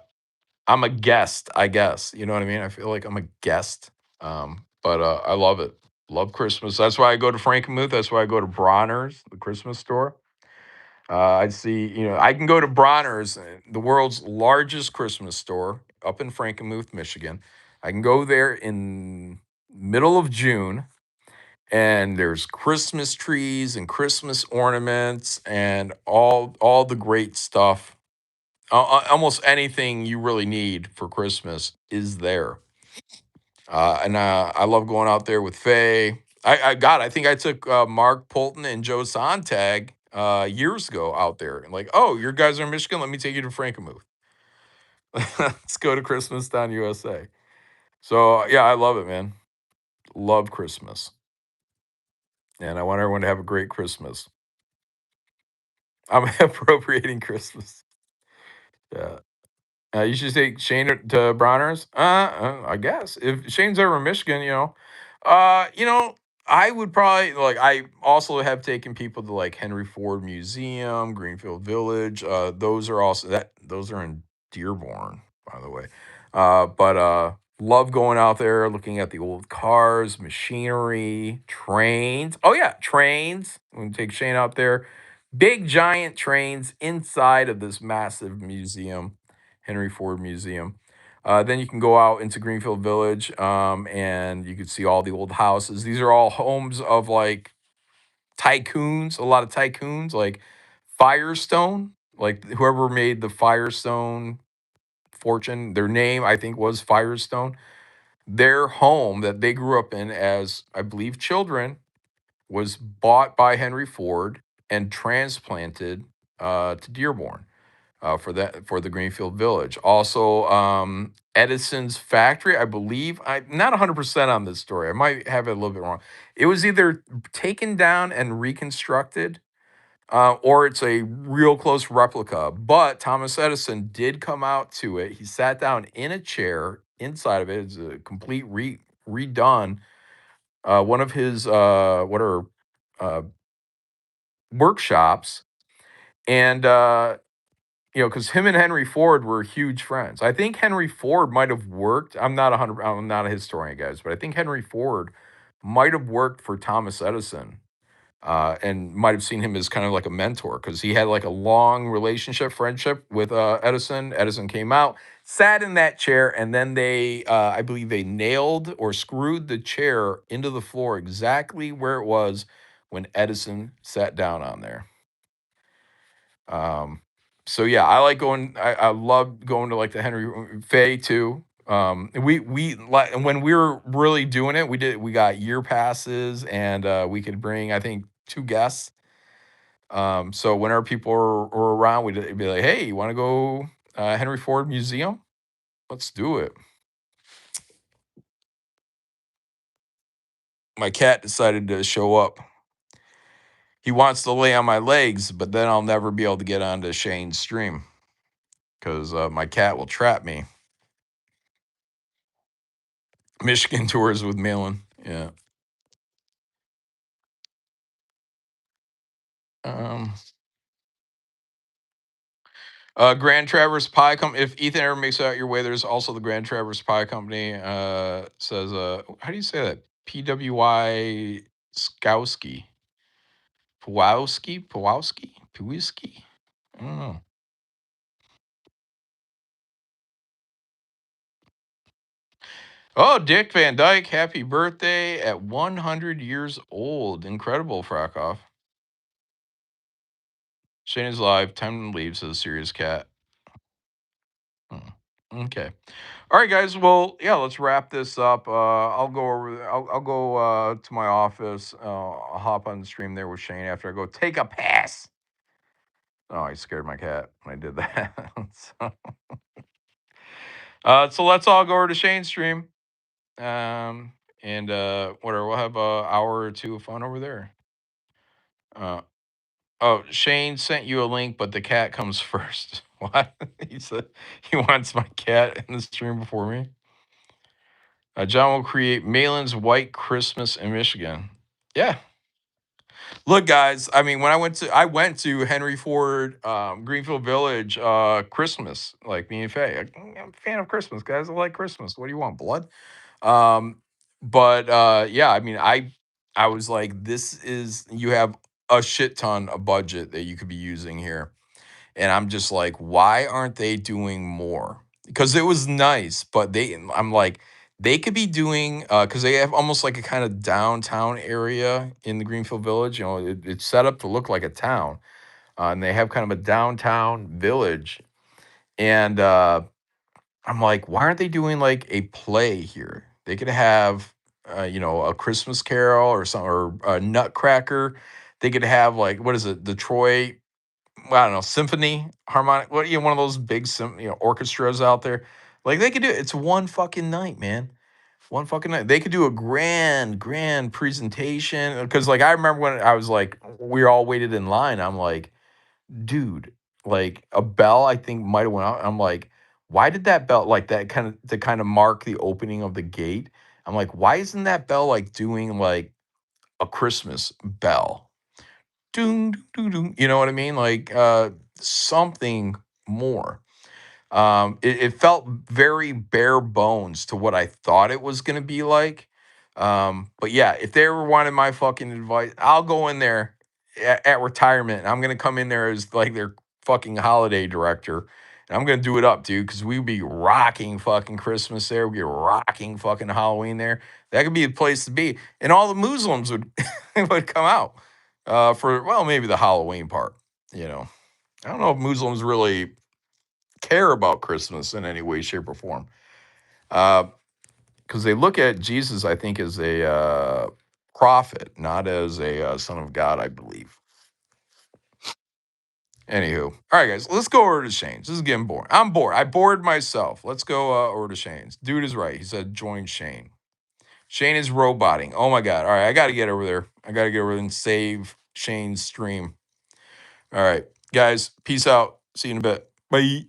I'm a guest, I guess. You know what I mean? I feel like I'm a guest. But I love it. Love Christmas. That's why I go to Frankenmuth. That's why I go to Bronner's, the Christmas store. I see, I can go to Bronner's, the world's largest Christmas store up in Frankenmuth, Michigan. I can go there in middle of June, and there's Christmas trees and Christmas ornaments and all the great stuff. Almost anything you really need for Christmas is there. And I love going out there with Faye. I think I took Mark Polton and Joe Sontag years ago out there. And like, oh, your guys are in Michigan. Let me take you to Frankenmuth. Let's go to Christmas Town, USA. So yeah, I love it, man. Love Christmas, and I want everyone to have a great Christmas. I'm appropriating Christmas. Yeah. You should take Shane to Bronner's. I guess if Shane's ever in Michigan, uh, you know, I would probably like. I also have taken people to like Henry Ford Museum, Greenfield Village. Those are also that. Those are in Dearborn, by the way. But love going out there, looking at the old cars, machinery, trains. Oh yeah, trains. We can take Shane out there. Big giant trains inside of this massive museum. Henry Ford Museum. Then you can go out into Greenfield Village, and you can see all the old houses. These are all homes of like tycoons, a lot of tycoons, like Firestone, like whoever made the Firestone fortune. Their name, I think, was Firestone. their home that they grew up in as, I believe, children was bought by Henry Ford and transplanted to Dearborn for the Greenfield Village. Also, Edison's factory, I believe, I'm not 100% on this story. I might have it a little bit wrong. It was either taken down and reconstructed, or it's a real close replica. But Thomas Edison did come out to it. He sat down in a chair inside of it. It's a complete redone. One of his uh, workshops, and because him and Henry Ford were huge friends. I think Henry Ford might have worked. I'm not 100. I'm not a historian, guys, but I think Henry Ford might have worked for Thomas Edison, and might have seen him as kind of like a mentor because he had like a long relationship, friendship with Edison. Edison came out, sat in that chair, and then I believe, they nailed or screwed the chair into the floor exactly where it was when Edison sat down on there. Um, so yeah, I love going to like the Henry Fay too. We like when we were really doing it, we got year passes, and we could bring, I think, 2 guests. So whenever people were around, we'd be like, "Hey, you want to go Henry Ford Museum? Let's do it." My cat decided to show up. He wants to lay on my legs, but then I'll never be able to get onto Shane's stream because my cat will trap me. Michigan tours with Malin. Yeah. Um, Grand Traverse Pie Company. If Ethan ever makes it out your way, there's also the Grand Traverse Pie Company. Says, how do you say that? PWI Skowski. Pawowski? I don't know. Oh, Dick Van Dyke, happy birthday at 100 years old. Incredible, Frakoff. Shane is live. Time to leave, says Serious Cat. Hmm. Okay. All right, guys. Well, yeah, let's wrap this up. I'll go to my office. I'll hop on the stream there with Shane after I go take a pass. Oh, I scared my cat when I did that. So let's all go over to Shane's stream. And whatever. We'll have a hour or two of fun over there. Uh, oh, Shane sent you a link, but the cat comes first. What? He said he wants my cat in the stream before me. John will create Malin's White Christmas in Michigan. Yeah. Look, guys. I mean, when I went to Henry Ford, Greenfield Village, Christmas, like me and Faye. I'm a fan of Christmas, guys. I like Christmas. What do you want, blood? Um, but yeah, I mean, I was like, you have a shit ton of budget that you could be using here. And I'm just like, why aren't they doing more? Because it was nice, but I'm like, they could be doing, because they have almost like a kind of downtown area in the Greenfield Village. It's set up to look like a town, and they have kind of a downtown village. And I'm like, why aren't they doing like a play here? They could have, a Christmas Carol or some, or a Nutcracker. They could have like, what is it, Detroit, well, I don't know, symphony, harmonic, one of those big orchestras out there. Like they could do it. It's one fucking night, man. One fucking night. They could do a grand presentation. Because like I remember when I was like, we all waited in line. I'm like, dude, like a bell I think might have went out. I'm like, why did that bell, like that kind of, to kind of mark the opening of the gate? I'm like, why isn't that bell like doing like a Christmas bell? Doom, doom, doom, you know what I mean? Like something more. It felt very bare bones to what I thought it was gonna be like. But yeah, if they ever wanted my fucking advice, I'll go in there at retirement. I'm gonna come in there as like their fucking holiday director. And I'm gonna do it up, dude, because we'd be rocking fucking Christmas there. We'd be rocking fucking Halloween there. That could be the place to be. And all the Muslims would would come out for, well, maybe the Halloween part, you know. I don't know if Muslims really care about Christmas in any way, shape, or form. Uh, because they look at Jesus, I think, as a prophet, not as a son of God, I believe. Anywho, all right, guys, let's go over to Shane's. This is getting boring. I'm bored. I bored myself. Let's go over to Shane's. Dude is right. He said join Shane. Shane is roboting. Oh my God. All right, I got to get over there. I got to get over there and save Shane's stream. All right, guys, peace out. See you in a bit. Bye.